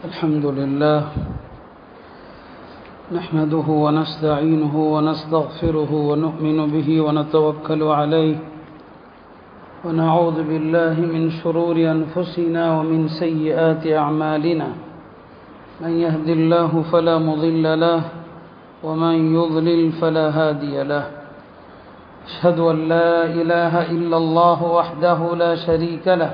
الحمد لله نحمده ونستعينه ونستغفره ونؤمن به ونتوكل عليه ونعوذ بالله من شرور أنفسنا ومن سيئات أعمالنا من يهد الله فلا مضل له ومن يضلل فلا هادي له أشهد أن لا إله إلا الله وحده لا شريك له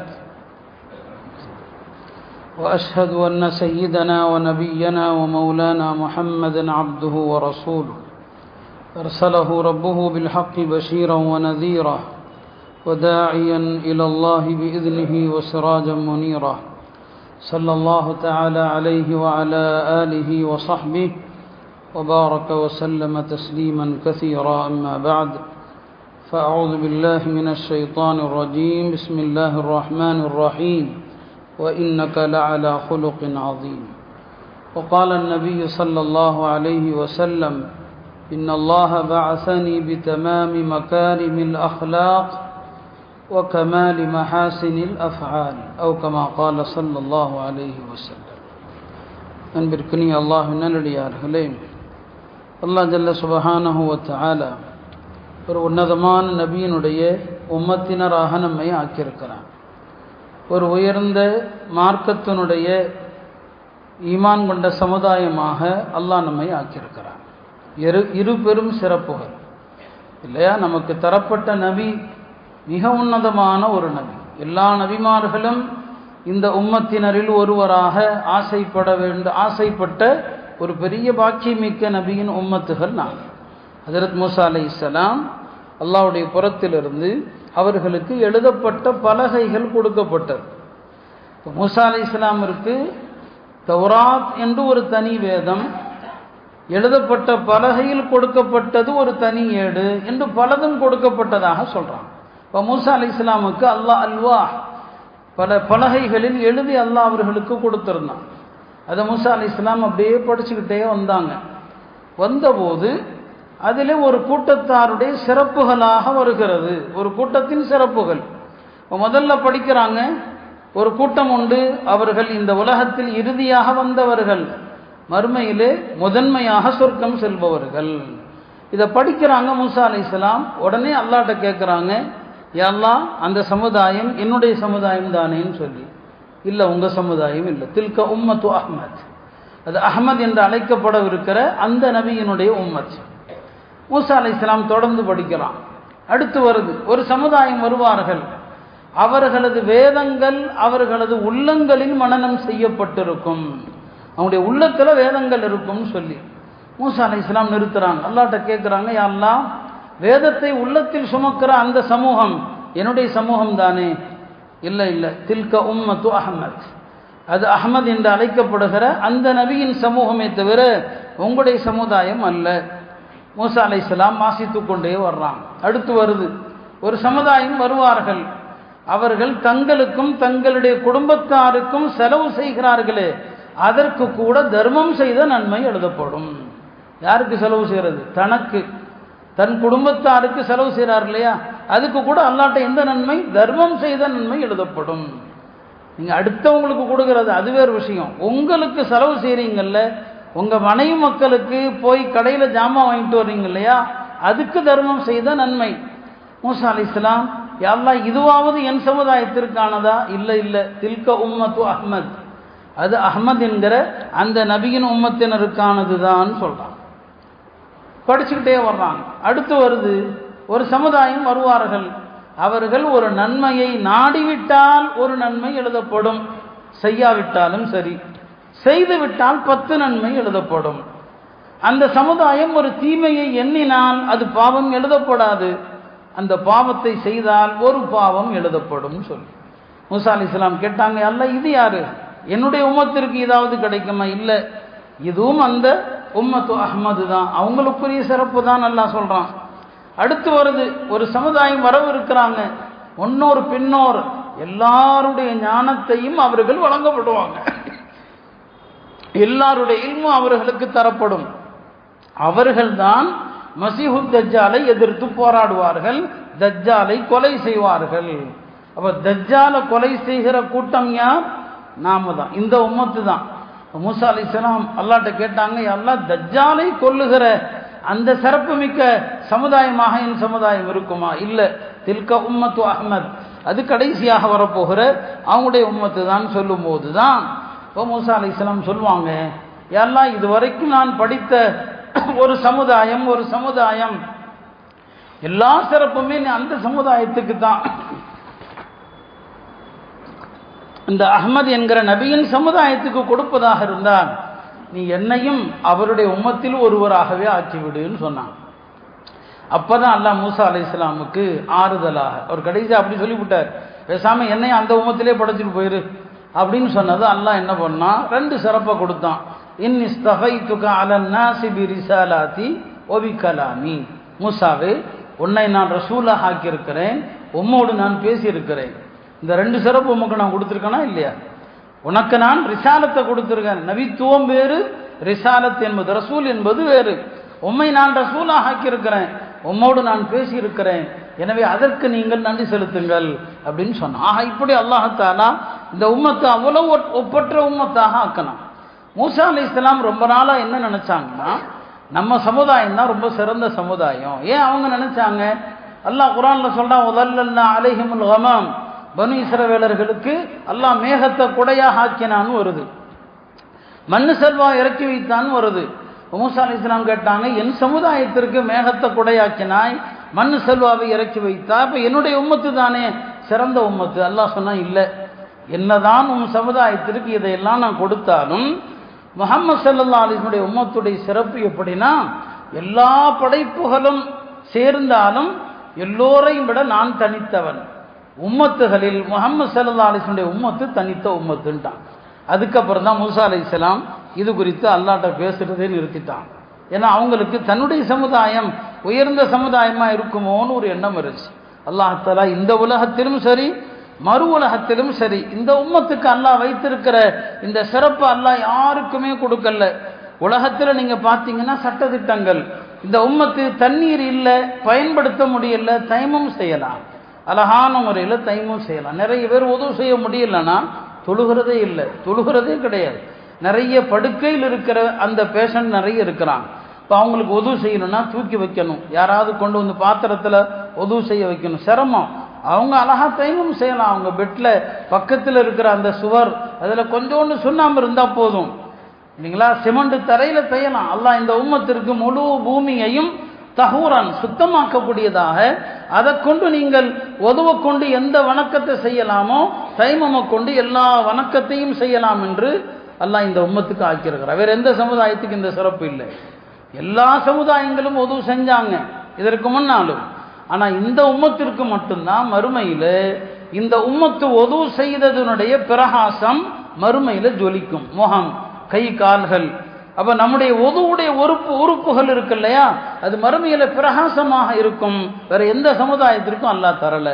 وأشهد أن سيدنا ونبينا ومولانا محمدًا عبده ورسوله أرسله ربه بالحق بشيرا ونذيرا وداعيا إلى الله بإذنه وسراجا منيرا صلى الله تعالى عليه وعلى آله وصحبه وبارك وسلم تسليما كثيرا أما بعد فأعوذ بالله من الشيطان الرجيم بسم الله الرحمن الرحيم وإنك لعلى خلق عظيم وقال النبي صلى الله عليه وسلم إن الله بعثني بتمام مكارم الأخلاق وكمال محاسن الأفعال أو كما قال صلى الله عليه وسلم அன்பிற்குரிய அல்லாஹ்வின் நல்லடியார்களே, அல்லாஹ் ஜல்ல சுப்ஹானஹு வ தஆலா ஒரு உன்னதமான நபியினுடைய உம்மத்தினராக நம்மை ஆக்கியிருக்கிறான். ஒரு உயர்ந்த மார்க்கத்தினுடைய ஈமான் கொண்ட சமுதாயமாக அல்லாஹ் நம்மை ஆக்கியிருக்கிறான். இரு பெரும் சிறப்புகள் இல்லையா? நமக்கு தரப்பட்ட நபி மிக உன்னதமான ஒரு நபி. எல்லா நபிமார்களும் இந்த உம்மத்தினரில் ஒருவராக ஆசைப்பட்ட ஒரு பெரிய பாக்கியமிக்க நபியின் உம்மத்துகள் நான். ஹஜ்ரத் மூசா அலைஹிஸ்ஸலாம் அல்லாஹ்வுடைய புறத்திலிருந்து அவர்களுக்கு எழுதப்பட்ட பலகைகள் கொடுக்கப்பட்டது. மூசா அலைஹிஸ்ஸலாமிற்கு தௌராத் என்று ஒரு தனி வேதம், எழுதப்பட்ட பலகையில் கொடுக்கப்பட்டது ஒரு தனி ஏடு என்று பலதும் கொடுக்கப்பட்டதாக சொல்கிறான். இப்போ மூசா அலைஹிஸ்ஸலாமுக்கு அல்லாஹ் அல்வாஹ் பல பலகைகளில் எழுதி அல்லாஹ் அவர்களுக்கு கொடுத்துருந்தான். அதை மூசா அலைஹிஸ்ஸலாம் அப்படியே படிச்சுக்கிட்டே வந்தாங்க. வந்தபோது அதில் ஒரு கூட்டத்தாருடைய சிறப்புகளாக வருகிறது, ஒரு கூட்டத்தின் சிறப்புகள். முதல்ல படிக்கிறாங்க, ஒரு கூட்டம் உண்டு, அவர்கள் இந்த உலகத்தில் இறுதியாக வந்தவர்கள், மறுமையிலே முதன்மையாக சொர்க்கம் செல்பவர்கள். இதை படிக்கிறாங்க மூசா அலைஹிஸ்ஸலாம். உடனே அல்லாஹ்ட்ட கேட்குறாங்க, யா அல்லாஹ், அந்த சமுதாயம் என்னுடைய சமுதாயம் தானேன்னு சொல்லி. இல்லை, உங்கள் சமுதாயம் இல்லை. தில்க உம்மத்து அஹ்மத், அது அஹ்மத் என்று அழைக்கப்படவிருக்கிற அந்த நபியினுடைய உம்மத். மூசா அலைஹிஸ்ஸலாம் தொடர்ந்து படிக்கிறான். அடுத்து வருது, ஒரு சமுதாயம் வருவார்கள், அவர்களது வேதங்கள் அவர்களது உள்ளங்களில் மனனம் செய்யப்பட்டிருக்கும், அவங்களுடைய உள்ளத்தில் வேதங்கள் இருக்கும்னு சொல்லி மூசா அலைஹிஸ்ஸலாம் நிறுத்துறாங்க. அல்லாஹ்ட்ட கேட்குறாங்க, யா அல்லாஹ், வேதத்தை உள்ளத்தில் சுமக்கிற அந்த சமூகம் என்னுடைய சமூகம் தானே? இல்லை இல்லை, தில்க உம்மத்து அஹ்மத், அது அஹ்மத் என்று அழைக்கப்படுகிற அந்த நபியின் சமூகமே தவிர உங்களுடைய சமுதாயம் அல்ல. மூசா அலைஹிஸ்ஸலாம் வாசித்து கொண்டே வர்றாங்க. அடுத்து வருது, ஒரு சமுதாயம் வருவார்கள், அவர்கள் தங்களுக்கும் தங்களுடைய குடும்பத்தாருக்கும் செலவு செய்கிறார்களே, அதற்கு கூட தர்மம் செய்த நன்மை எழுதப்படும். யாருக்கு செலவு செய்கிறது? தனக்கு, தன் குடும்பத்தாருக்கு செலவு செய்கிறார் இல்லையா, அதுக்கு கூட அல்லாஹ்ட்ட எந்த நன்மை? தர்மம் செய்த நன்மை எழுதப்படும். நீங்கள் அடுத்தவங்களுக்கு கொடுக்கறது அது வேறு விஷயம். உங்களுக்கு செலவு செய்கிறீங்கல்ல, உங்கள் மனைவி மக்களுக்கு போய் கடையில் ஜாமான் வாங்கிட்டு வர்றீங்க இல்லையா, அதுக்கு தர்மம் செய்த நன்மை. மூசா அலைஹிஸ்ஸலாம், யா அல்லாஹ், இதுவாவது என் சமுதாயத்திற்கானதா? இல்லை இல்லை, தில்க உம்மத்து அஹ்மத், அது அஹ்மத் என்கிற அந்த நபியின் உம்மத்தினருக்கானது தான் சொல்கிறான். படிச்சுக்கிட்டே வர்றாங்க. அடுத்து வருது, ஒரு சமுதாயம் வருவார்கள், அவர்கள் ஒரு நன்மையை நாடிவிட்டால் ஒரு நன்மை எழுதப்படும், செய்யாவிட்டாலும் சரி, செய்துவிட்டால் 10 நன்மை எழுதப்படும். அந்த சமுதாயம் ஒரு தீமையை எண்ணினால் அது பாவம் எழுதப்படாது, அந்த பாவத்தை செய்தால் ஒரு பாவம் எழுதப்படும் சொல்லி மூசா அலைஹிஸ்ஸலாம் கேட்டாங்க, அல்ல இது யாரு? என்னுடைய உம்மத்திற்கு ஏதாவது கிடைக்குமா? இல்லை, இதுவும் அந்த உம்மத்து அஹ்மது தான், அவங்களுக்குரிய சிறப்பு தான் அல்லாஹ் சொல்றான். அடுத்து வருது, ஒரு சமுதாயம் வரவிருக்கிறாங்க, முன்னோர் பின்னோர் எல்லாருடைய ஞானத்தையும் அவர்கள் வழங்கப்படுவாங்க, எல்லாருடைய இல்மும் அவர்களுக்கு தரப்படும். அவர்கள்தான் மசீஹு தஜ்ஜாலை எதிர்த்து போராடுவார்கள், தஜ்ஜாலை கொலை செய்வார்கள். அப்ப தஜ்ஜாலை கொலை செய்கிற கூட்டம் யார்? நாம தான், இந்த உம்மத்து தான். மூசா அலைஹிஸ்ஸலாம் அல்லாஹ்ட்ட கேட்டாங்க, அல்லாஹ் தஜ்ஜாலை கொல்லுகிற அந்த சிறப்பு மிக்க சமுதாயமாக என் சமுதாயம் இருக்குமா? இல்லை, தில்க உம்மத்து அஹ்மத், அது கடைசியாக வரப்போகிற அவங்களுடைய உம்மத்து தான் சொல்லும்போது தான் இப்போ மூசா அலைஹிஸ்ஸலாம் சொல்லுவாங்க, அல்லாஹ் இதுவரைக்கும் நான் படித்த ஒரு சமுதாயம் எல்லா சிறப்புமே அந்த சமுதாயத்துக்கு தான். இந்த அஹ்மத் என்கிற நபியின் சமுதாயத்துக்கு கொடுப்பதாக இருந்தால் நீ என்னையும் அவருடைய உம்மத்தில் ஒருவராகவே ஆக்கிவிடுன்னு சொன்னான். அப்பதான் அல்லாஹ் மூசா அலைஹிஸ்ஸலாமுக்கு ஆறுதலாக அவர் கடைசியாக அப்படி சொல்லிவிட்டார், பேசாம என்னையும் அந்த உம்மத்திலே படைச்சிட்டு போயிரு அப்படின்னு சொன்னது. அல்லாஹ் என்ன பண்ணான், 2 சிறப்பை கொடுத்தான். இன்னி ஸ்தஃபைதுக அலன் நாஸி பிரிசாலாத்தி வ பிகலாமி, மூசாவே உன்னை நான் ரசூலாக ஆக்கியிருக்கிறேன், உம்மோடு நான் பேசியிருக்கிறேன். இந்த 2 சிறப்பு உமக்கு நான் கொடுத்துருக்கேனா இல்லையா? உனக்கு நான் ரிசாலத்தை கொடுத்துருக்கேன். நபித்துவம் வேறு, ரிசாலத் என்பது ரசூல் என்பது வேறு. உம்மை நான் ரசூலாக ஆக்கியிருக்கிறேன், உம்மோடு நான் பேசியிருக்கிறேன், எனவே அதற்கு நீங்கள் நன்றி செலுத்துங்கள் அப்படின்னு சொன்னான். ஆக இப்படி அல்லாஹ் தஆலா இந்த உம்மத்தை அவ்வளவு ஒப்பற்ற உம்மத்தாக ஆக்கணும். மூசா அலைஹிஸ்ஸலாம் ரொம்ப நாளாக என்ன நினைச்சாங்கன்னா, நம்ம சமுதாயம் தான் ரொம்ப சிறந்த சமுதாயம். ஏன் அவங்க நினைச்சாங்க? அல்லாஹ் குர்ஆன்ல சொல்றான், வதல்லல்னா அலைஹிமுல் கமாம், பனு இஸ்ரவேலர்களுக்கு அல்லாஹ் மேகத்தை குடையாக ஆக்கினான்னு வருது, மண்ணு செல்வா இறக்கி வைத்தான்னு வருது. மூசா அலைஹிஸ்ஸலாம் கேட்டாங்க, என் சமுதாயத்திற்கு மேகத்தை குடையாக்கினாய், மண்ணு செல்வாவை இறக்கி வைத்தா, இப்போ என்னுடைய உம்மத்து தானே சிறந்த உம்மத்து. அல்லாஹ் சொன்னா, இல்லை, என்னதான் உன் சமுதாயத்திற்கு இதையெல்லாம் நான் கொடுத்தாலும் முஹம்மது ஸல்லல்லாஹு அலைஹி வஸல்லம் உம்மத்துடைய சிறப்பு எப்படின்னா, எல்லா படைப்புகளும் சேர்ந்தாலும் எல்லோரையும் விட நான் தனித்தவன். உம்மத்துகளில் முஹம்மது ஸல்லல்லாஹு அலைஹி வஸல்லம் உம்மத்து தனித்த உம்மத்துன்ட்டான். அதுக்கப்புறம் தான் மூசா அலைஹிஸ்ஸலாம் இது குறித்து அல்லாஹ்ட்ட பேசுறதே நிறுத்திட்டான். ஏன்னா அவங்களுக்கு தன்னுடைய சமுதாயம் உயர்ந்த சமுதாயமாக இருக்குமோன்னு ஒரு எண்ணம் இருந்துச்சு. அல்லாஹ் தஆலா இந்த உலகத்திலும் சரி மறு உலகத்திலும் சரி இந்த உம்மத்துக்கு அல்லாஹ் வைத்திருக்கிற இந்த சிறப்பு அல்லாஹ் யாருக்குமே கொடுக்கல. உலகத்தில் நீங்கள் பார்த்தீங்கன்னா சட்டத்திட்டங்கள், இந்த உம்மத்து தண்ணீர் இல்லை, பயன்படுத்த முடியல, தைமம் செய்யலாம், அழகான முறையில் தைமம் செய்யலாம். நிறைய பேர் உதவு செய்ய முடியலன்னா தொழுகிறதே இல்லை, தொழுகிறதே கிடையாது. நிறைய படுக்கையில் இருக்கிற அந்த பேஷண்ட் நிறைய இருக்கிறாங்க. இப்போ அவங்களுக்கு உதவு செய்யணும்னா தூக்கி வைக்கணும், யாராவது கொண்டு வந்து பாத்திரத்தில் உதவு செய்ய வைக்கணும், சிரமம். அவங்க அழகா தைமம் செய்யலாம். அவங்க பெட்டில் பக்கத்தில் இருக்கிற அந்த சுவர் அதில் கொஞ்சோண்டு சுண்ணாம்பு இருந்தால் போதும் இல்லைங்களா, சிமெண்ட் தரையில் செய்யலாம். அல்லாஹ் இந்த உம்மத்திற்கு முழு பூமியையும் தஹூரன் சுத்தமாக்கக்கூடியதாக அதை கொண்டு நீங்கள் உதவ கொண்டு எந்த வணக்கத்தை செய்யலாமோ தைமமை கொண்டு எல்லா வணக்கத்தையும் செய்யலாம் என்று அல்லாஹ் இந்த உம்மத்துக்கு ஆக்கியிருக்கிறார். வேற எந்த சமுதாயத்துக்கு இந்த சிறப்பு இல்லை. எல்லா சமுதாயங்களும் உதவு செஞ்சாங்க இதற்கு முன்னாலும். ஆனால் இந்த உம்மத்திற்கு மட்டும்தான் மறுமையில் இந்த உம்மத்து உதவு செய்ததனுடைய பிரகாசம் மறுமையில் ஜொலிக்கும். முகம், கை, கால்கள். அப்போ நம்முடைய உதவுடைய உறுப்புகள் இருக்கு இல்லையா, அது மறுமையில் பிரகாசமாக இருக்கும். வேற எந்த சமுதாயத்திற்கும் அல்லாஹ் தரல.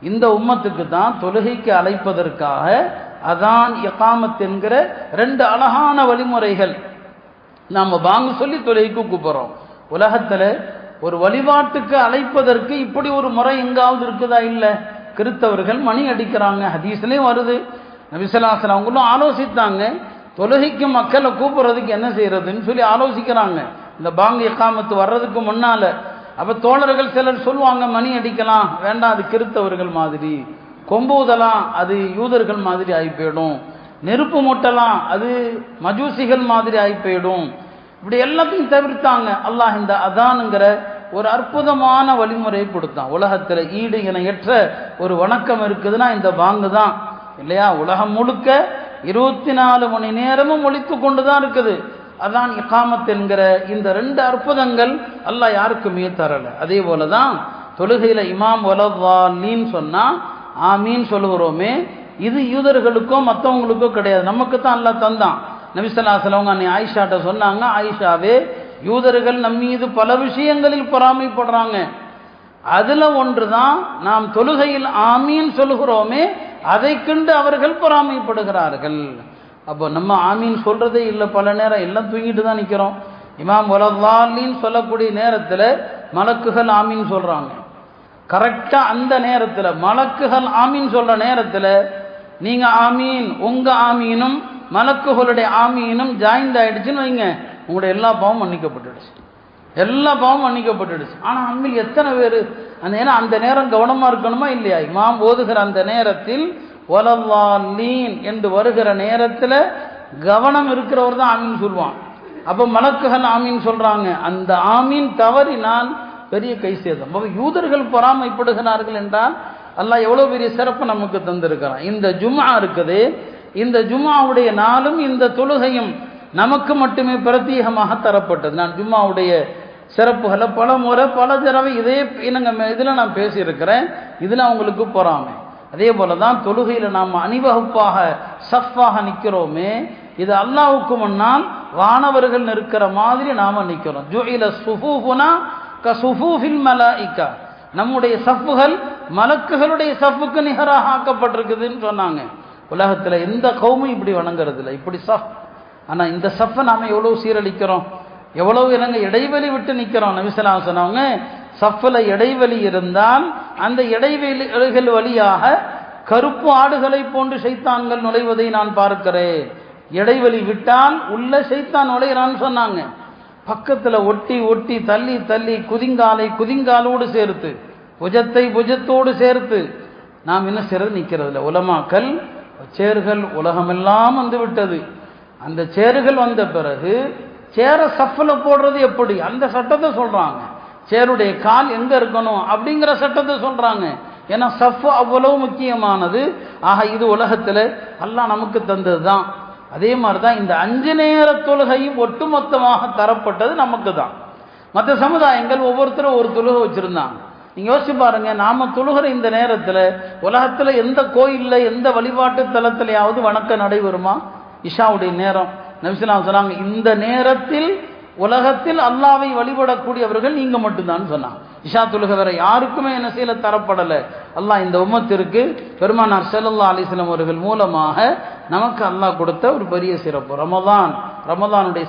இந்த உம்மத்துக்கு தான் தொழுகைக்கு அழைப்பதற்காக அதான் இகாமத் என்கிற 2 அழகான வழிமுறைகள். நாம் பாங்கு சொல்லி தொழுகைக்கு கூப்பிடுறோம். உலகத்தில் ஒரு வழிபாட்டுக்கு அழைப்பதற்கு இப்படி ஒரு முறை எங்காவது இருக்குதா? இல்லை. கிறிஸ்தவர்கள் மணி அடிக்கிறாங்க, ஹதீஸ்லேயும் வருது. நபி ஸல்லல்லாஹு அலைஹி வஸல்லம் அவங்களும் ஆலோசித்தாங்க, தொழுகைக்கு மக்களை கூப்பிட்றதுக்கு என்ன செய்யறதுன்னு சொல்லி ஆலோசிக்கிறாங்க இந்த பாங்கு இகாமத்து வர்றதுக்கு முன்னால. அப்போ தோழர்கள் சிலர் சொல்லுவாங்க, மணி அடிக்கலாம் வேண்டாம், அது கிறிஸ்தவர்கள் மாதிரி, கொம்புதலாம் அது யூதர்கள் மாதிரி ஆகி போயிடும், நெருப்பு மூட்டலாம் அது மஜூசிகள் மாதிரி ஆகி போயிடும். இப்படி எல்லாத்தையும் தவிர்த்தாங்க. அல்லாஹ் இந்த அதானுங்கிற ஒரு அற்புதமான வழிமுறையை கொடுத்தான். உலகத்தில் ஈடு இணையற்ற ஒரு வணக்கம் இருக்குதுன்னா இந்த பாங்கு தான் இல்லையா. உலகம் முழுக்க 24 மணி நேரமும் ஒலித்து கொண்டு தான் இருக்குது. அதான் இகாமத் என்கிற இந்த 2 அற்புதங்கள் அல்லாஹ் யாருக்குமே தரல. அதே போல தான் தொழுகையில் இமாம் வலவாலின்னு சொன்னால் ஆமீன் சொல்லுகிறோமே, இது யூதர்களுக்கோ மற்றவங்களுக்கோ கிடையாது, நமக்கு தான் அல்லாஹ் தந்தான். நபி ஸல்லல்லாஹு அலைஹி வஸல்லம் அன்னை ஆயிஷாட்ட சொன்னாங்க, ஆயிஷாவே யூதர்கள் நம் மீது பல விஷயங்களில் பொறாமைப்படுறாங்க, அதில் ஒன்று தான் நாம் தொழுகையில் ஆமீன் சொல்லுகிறோமே அதை கண்டு அவர்கள் பொறாமைப்படுகிறார்கள். அப்போ நம்ம ஆமீன் சொல்கிறதே இல்லை, பல நேரம் எல்லாம் தூங்கிட்டு தான் நிற்கிறோம். இமாம் வலல்லாலின்னு சொல்லக்கூடிய நேரத்தில் மலக்குகள் ஆமீன் சொல்கிறாங்க. கரெக்டாக அந்த நேரத்தில் மலக்குகள் ஆமீன் சொல்கிற நேரத்தில் நீங்கள் ஆமீன், உங்கள் ஆமீனும் மலக்குகளுடைய ஆமீனும் ஜாயிண்ட் ஆயிடுச்சுன்னு வைங்க, உங்களுடைய எல்லா பாவம் மன்னிக்கப்பட்டுடுச்சு, எல்லா பாவம் மன்னிக்கப்பட்டுடுச்சு. ஆனால் அம்மில் எத்தனை பேர் ஏன்னா அந்த நேரம் கவனமாக இருக்கணுமா இல்லையா? இமாம் ஓதுகிற அந்த நேரத்தில் வலல்லாலீன் என்று வருகிற நேரத்தில் கவனம் இருக்கிறவர் தான் ஆமீன் சொல்லுவான். அப்போ மலக்குகள் ஆமீன் சொல்கிறாங்க. அந்த ஆமீன் தவறினால் பெரிய கை சேதம். அப்போ யூதர்கள் பொறாமைப்படுகிறார்கள் என்றால் அல்லாஹ் எவ்வளோ பெரிய சிறப்பு நமக்கு தந்திருக்கிறான். இந்த ஜும்ஆ இருக்குது, இந்த ஜும்ஆவுடைய நாளும் இந்த தொழுகையும் நமக்கு மட்டுமே பிரத்யேகமாக தரப்பட்டது. நான் ஜும்ஆவுடைய சிறப்புகளை பல முறை பல தடவை இதில் நான் பேசியிருக்கிறேன். இதில் அவங்களுக்கு பொறாமை. அதே போல தான் தொழுகையில் நாம் அணிவகுப்பாக சஃப்பாக நிற்கிறோமே, இது அல்லாஹ்வுக்கு முன்னால் வானவர்கள் நிற்கிற மாதிரி நாம் நிற்கிறோம். ஜுஇல சுஃபூஃபுனா கசுஃபூஃபில் மலாயிகா, நம்முடைய சஃப்புகள் மலக்குகளுடைய சஃப்புக்கு நிகராக ஆக்கப்பட்டிருக்குதுன்னு சொன்னாங்க. உலகத்தில் எந்த கௌமும் இப்படி வணங்குறது இல்லை, இப்படி சஃப். ஆனால் இந்த சஃப்பை நாம் எவ்வளோ சீரழிக்கிறோம், எவ்வளோ இடைவெளி விட்டு நிற்கிறோம். நபி ஸல்லல்லாஹு அலைஹி வஸல்லம் சொன்னாங்க, சஃப்பில் இடைவெளி இருந்தால் அந்த இடைவெளிகள் வழியாக கருப்பு ஆடுகளை போன்று ஷைத்தான்கள் நுழைவதை நான் பார்க்கிறேன். இடைவெளி விட்டால் உள்ள ஷைத்தான் நுழைகிறான்னு சொன்னாங்க. பக்கத்தில் ஒட்டி ஒட்டி தள்ளி தள்ளி குதிங்காலை குதிங்காலோடு சேர்த்து புஜத்தை புஜத்தோடு சேர்த்து நாம் என்ன செய்றது நிற்கிறதில்ல. உலமாக்கள் சேர்கள் உலகமெல்லாம் வந்து விட்டது. அந்த சேர்கள் வந்த பிறகு சேரை சஃப்பில் போடுறது எப்படி, அந்த சட்டத்தை சொல்கிறாங்க. சேருடைய கால் எங்கே இருக்கணும் அப்படிங்கிற சட்டத்தை சொல்கிறாங்க. ஏன்னா சஃப்பு அவ்வளவு முக்கியமானது. ஆக இது உலகத்தில் அல்லாஹ் நமக்கு தந்தது தான். அதே மாதிரி தான் இந்த 5 நேர தொழுகையும் ஒட்டுமொத்தமாக தரப்பட்டது நமக்கு தான். மற்ற சமுதாயங்கள் ஒவ்வொருத்தரும் ஒரு தொழுகை வச்சுருந்தாங்க. நீங்கள் யோசிச்சு பாருங்க, நாம் தொழுகிற இந்த நேரத்தில் உலகத்தில் எந்த கோயிலில் எந்த வழிபாட்டு தலத்திலையாவது வணக்கம் நடைபெறுமா? இஷாவுடைய நேரம் நபி ஸல்லல்லாஹு அலைஹி வஸல்லம் சொன்னாங்க, இந்த நேரத்தில் உலகத்தில் அல்லாஹ்வை வழிபடக்கூடியவர்கள் நீங்கள் மட்டும்தான் சொன்னாங்க. இஷா தொழுகை வேற யாருக்குமே என்ன செய்யல, தரப்படலை. அல்லாஹ் இந்த உம்மத்திற்கு பெருமானார் ஸல்லல்லாஹு அலைஹி வஸல்லம் அவர்கள் மூலமாக நமக்கு அல்லாஹ் கொடுத்த ஒரு பெரிய சிறப்பு. ரமதானுடைய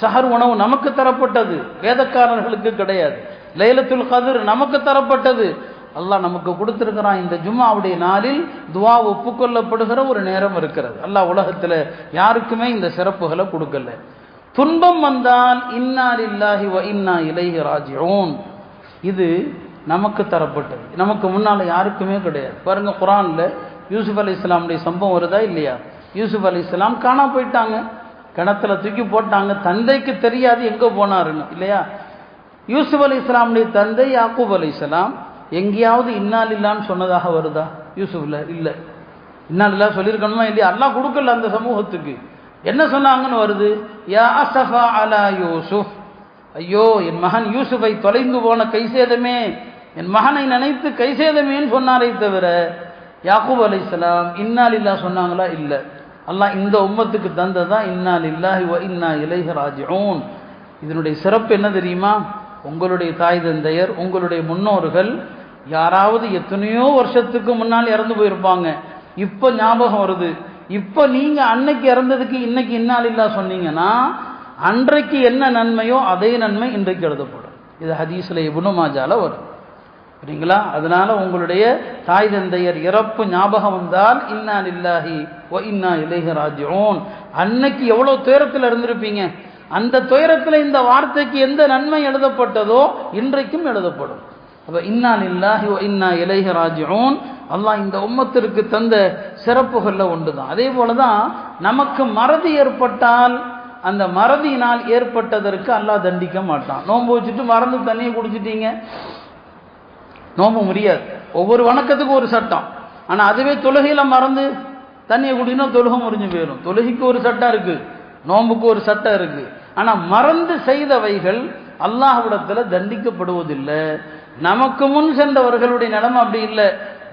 சஹர் உணவு நமக்கு தரப்பட்டது, வேதக்காரர்களுக்கு கிடையாது. லைலத்துல் கத்ர் நமக்கு தரப்பட்டது, அல்லாஹ் நமக்கு கொடுத்திருக்கிறான். இந்த ஜும்ஆவுடைய நாளில் துஆ ஒப்புக்கொள்ளப்படுகிற ஒரு நேரம் இருக்கிறது. அல்லாஹ் உலகத்தில் யாருக்குமே இந்த சிறப்புகளை கொடுக்கல. துன்பம் வந்தால் இன்னா லில்லாஹி வ இன்னா இலைஹி ராஜிஊன், இது நமக்கு தரப்பட்டது, நமக்கு முன்னால் யாருக்குமே கிடையாது. பாருங்க, குர்ஆன்ல யூசுப் அலைஹிஸ்ஸலாமுடைய சம்பவம் வருதா இல்லையா? யூசுப் அலைஹிஸ்ஸலாம் காணா போயிட்டாங்க, கிணத்துல தூக்கி போட்டாங்க, தந்தைக்கு தெரியாது எங்கே போனாருன்னு இல்லையா? யூசுப் அலைஹிஸ்ஸலாமுடைய தந்தை யாக்கூப் அலைஹிஸ்ஸலாம் எங்கேயாவது இன்னா லில்லான்னு சொன்னதாக வருதா? யூசுஃப்ல இல்லை. இன்னா லில்லா சொல்லியிருக்கணுமா இல்லையா? அல்லாஹ் கொடுக்கல அந்த சமூகத்துக்கு. என்ன சொன்னாங்கன்னு வருது, யா அஸஃபா அலா யூசுஃப், ஐயோ என் மகன் யூசுஃபை தொலைந்து போன கைசேதமே, என் மகனை நினைத்து கைசேதமேன்னு சொன்னாரே தவிர யாக்கூப் அலைஹிஸ்ஸலாம் இன்னா லில்லா சொன்னாங்களா? இல்லை. அல்லாஹ் இந்த உம்மத்துக்கு தந்ததான் இன்னா லில்லாஹி வ இன்னா இலைஹி ராஜிஊன். இதனுடைய சிறப்பு என்ன தெரியுமா? உங்களுடைய தாய் தந்தையர், உங்களுடைய முன்னோர்கள் யாராவது எத்தனையோ வருஷத்துக்கு முன்னால் இறந்து போயிருப்பாங்க, இப்போ ஞாபகம் வருது. இப்போ நீங்கள் அன்னைக்கு இறந்ததுக்கு இன்னைக்கு இன்னா லில்லா சொன்னீங்கன்னா அன்றைக்கு என்ன நன்மையோ அதே நன்மை இன்றைக்கு எழுதப்படும். இது ஹதீஸ்ல இப்னு மாஜால வரும், சரிங்களா? அதனால உங்களுடைய தாய் தந்தையர் இறப்பு ஞாபகம் வந்தால் இன்னா லில்லாஹி வ இன்னா இலைஹி ராஜிஊன். அன்னைக்கு எவ்வளோ துயரத்தில் இருந்திருப்பீங்க, அந்த துயரத்தில் இந்த வார்த்தைக்கு எந்த நன்மை எழுதப்பட்டதோ இன்றைக்கும் எழுதப்படும். அப்போ இன்னா லில்லாஹி வ இன்னா இலைஹி ராஜிஊன் அல்லாஹ் இந்த உம்மத்திற்கு தந்த சிறப்புகளில் ஒன்று தான். அதே போல தான் நமக்கு மறதி ஏற்பட்டால் அந்த மறதியினால் ஏற்பட்டதற்கு அல்லாஹ் தண்டிக்க மாட்டான். நோன்பு வச்சுட்டு மறந்து தண்ணியை குடிச்சிட்டீங்க, நோன்பு முடியாது. ஒவ்வொரு வணக்கத்துக்கும் ஒரு சட்டம். ஆனால் அதுவே தொழுகையில் மறந்து தண்ணியை குடிக்கணும், தொழுகை முறிஞ்சு போயிடும். தொழுகைக்கு ஒரு சட்டம் இருக்குது, நோன்புக்கு ஒரு சட்டம் இருக்குது. ஆனால் மறந்து செய்தவைகள் அல்லாஹ்விடத்தில் தண்டிக்கப்படுவதில்லை. நமக்கு முன் சென்றவர்களுடைய நிலைமை அப்படி இல்லை.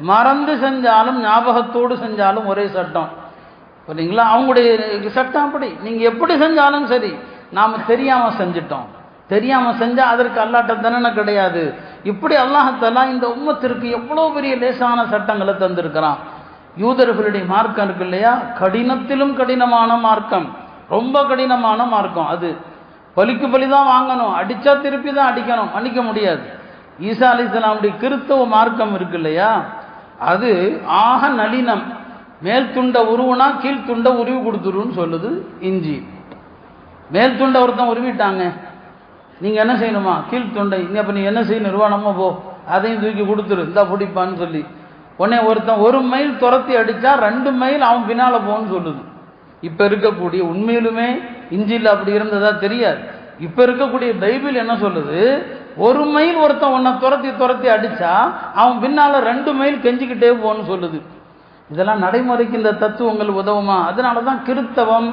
மறந்து செஞ்சாலும் ஞாபகத்தோடு செஞ்சாலும் ஒரே சட்டம், சரிங்களா? அவங்களுடைய சட்டம் அப்படி. நீங்கள் எப்படி செஞ்சாலும் சரி, நாம் தெரியாமல் செஞ்சிட்டோம், தெரியாமல் செஞ்சால் அதற்கு அல்லாஹ்ட்ட தண்டனை கிடையாது. இப்படி அல்லாஹ்தஆலா இந்த உம்மத்திற்கு எவ்வளோ பெரிய லேசான சட்டங்களை தந்திருக்கிறான். யூதர்களுடைய மார்க்கம் இருக்கு இல்லையா, கடினத்திலும் கடினமான மார்க்கம், ரொம்ப கடினமான மார்க்கம். அது பலிக்கு பலி தான் வாங்கணும், அடித்தா திருப்பி தான் அடிக்கணும், மன்னிக்க முடியாது. ஈசா அலைஹிஸ்ஸலாமுடைய கிறிஸ்தவ மார்க்கம் இருக்கு இல்லையா, அது ஆக நளினம். மேல் துண்டை உருவுனா கீழ் துண்டை உருவி கொடுத்துருன்னு சொல்லுது இஞ்சி. மேல் துண்டை ஒருத்தன் உருவிட்டாங்க, நீங்கள் என்ன செய்யணுமா? கீழ் துண்டை இங்கே அப்போ நீ என்ன செய்யணும்? நிர்வாணமாக போ, அதையும் தூக்கி கொடுத்துரு, இந்தா பிடிப்பான்னு சொல்லி உடனே ஒருத்தன் 1 மைல் துரத்தி அடித்தா 2 மைல் அவன் பின்னால் போன்னு சொல்லுது. இப்போ இருக்கக்கூடிய உண்மையிலுமே இஞ்சியில் அப்படி இருந்ததா தெரியாது. இப்போ இருக்கக்கூடிய பைபிள் என்ன சொல்லுது? 1 மைல் ஒருத்தன் உன்னை துரத்தி அடித்தா அவன் பின்னால் 2 மைல் கெஞ்சிக்கிட்டே போன்னு சொல்லுது. இதெல்லாம் நடைமுறைக்கு இந்த தத்துவங்கள் உதவுமா? அதனால தான் கிறித்தவம்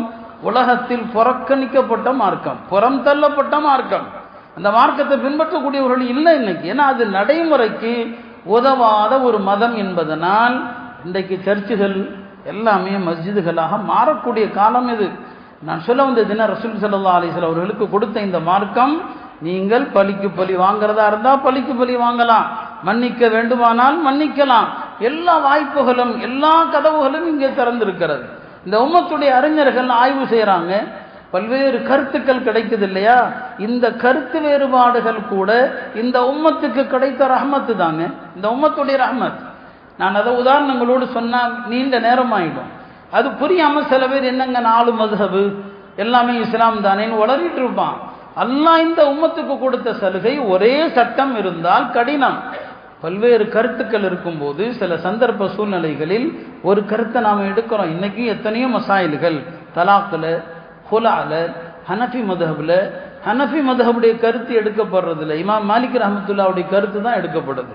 உலகத்தில் புறக்கணிக்கப்பட்ட மார்க்கம், புறம் தள்ளப்பட்ட மார்க்கம். அந்த மார்க்கத்தை பின்பற்றக்கூடியவர்கள் இல்லை இன்னைக்கு. ஏன்னா அது நடைமுறைக்கு உதவாத ஒரு மதம் என்பதனால் இன்றைக்கு சர்ச்சுகள் எல்லாமே மஸ்ஜிதுகளாக மாறக்கூடிய காலம் இது. நான் சொல்ல வந்த தினம் ரசூல் ஸல்லல்லாஹு அலைஹி வஸல்லம் அவர்களுக்கு கொடுத்த இந்த மார்க்கம், நீங்கள் பலிக்கு பலி வாங்கிறதா இருந்தால் பலிக்கு பலி வாங்கலாம், மன்னிக்க வேண்டுமானால் மன்னிக்கலாம். எல்லா வாய்ப்புகளும் எல்லா கதவுகளும் இங்கே திறந்திருக்கிறது. இந்த உம்மத்துடைய அறிஞர்கள் ஆய்வு செய்கிறாங்க, பல்வேறு கருத்துக்கள் கிடைக்குது இல்லையா? இந்த கருத்து வேறுபாடுகள் கூட இந்த உம்மத்துக்கு கிடைத்த ரஹ்மத்து தாங்க, இந்த உம்மத்துடைய ரஹ்மத். நான் அதை உதாரணங்களோடு சொன்னால் நீண்ட நேரம் ஆகிடும். அது புரியாமல் சில பேர் என்னங்க 4 மதுஹபு எல்லாமே இஸ்லாம் தானேன்னு உளறிட்டு இருப்பான். அல்லாஹ் இந்த உம்மத்துக்கு கொடுத்த சலுகை, ஒரே சட்டம் இருந்தால் கடினம். பல்வேறு கருத்துக்கள் இருக்கும்போது சில சந்தர்ப்ப சூழ்நிலைகளில் ஒரு கருத்தை நாம் எடுக்கிறோம். இன்னைக்கு எத்தனையோ மசாயில்கள், தலாக்கில், குலால, ஹனஃபி மதுஹபில், ஹனஃபி மதுஹபுடைய கருத்து எடுக்கப்படுறதில்ல, இமாம் மாலிக் ரஹ்மத்துல்லாஹுடைய கருத்து தான் எடுக்கப்படுது.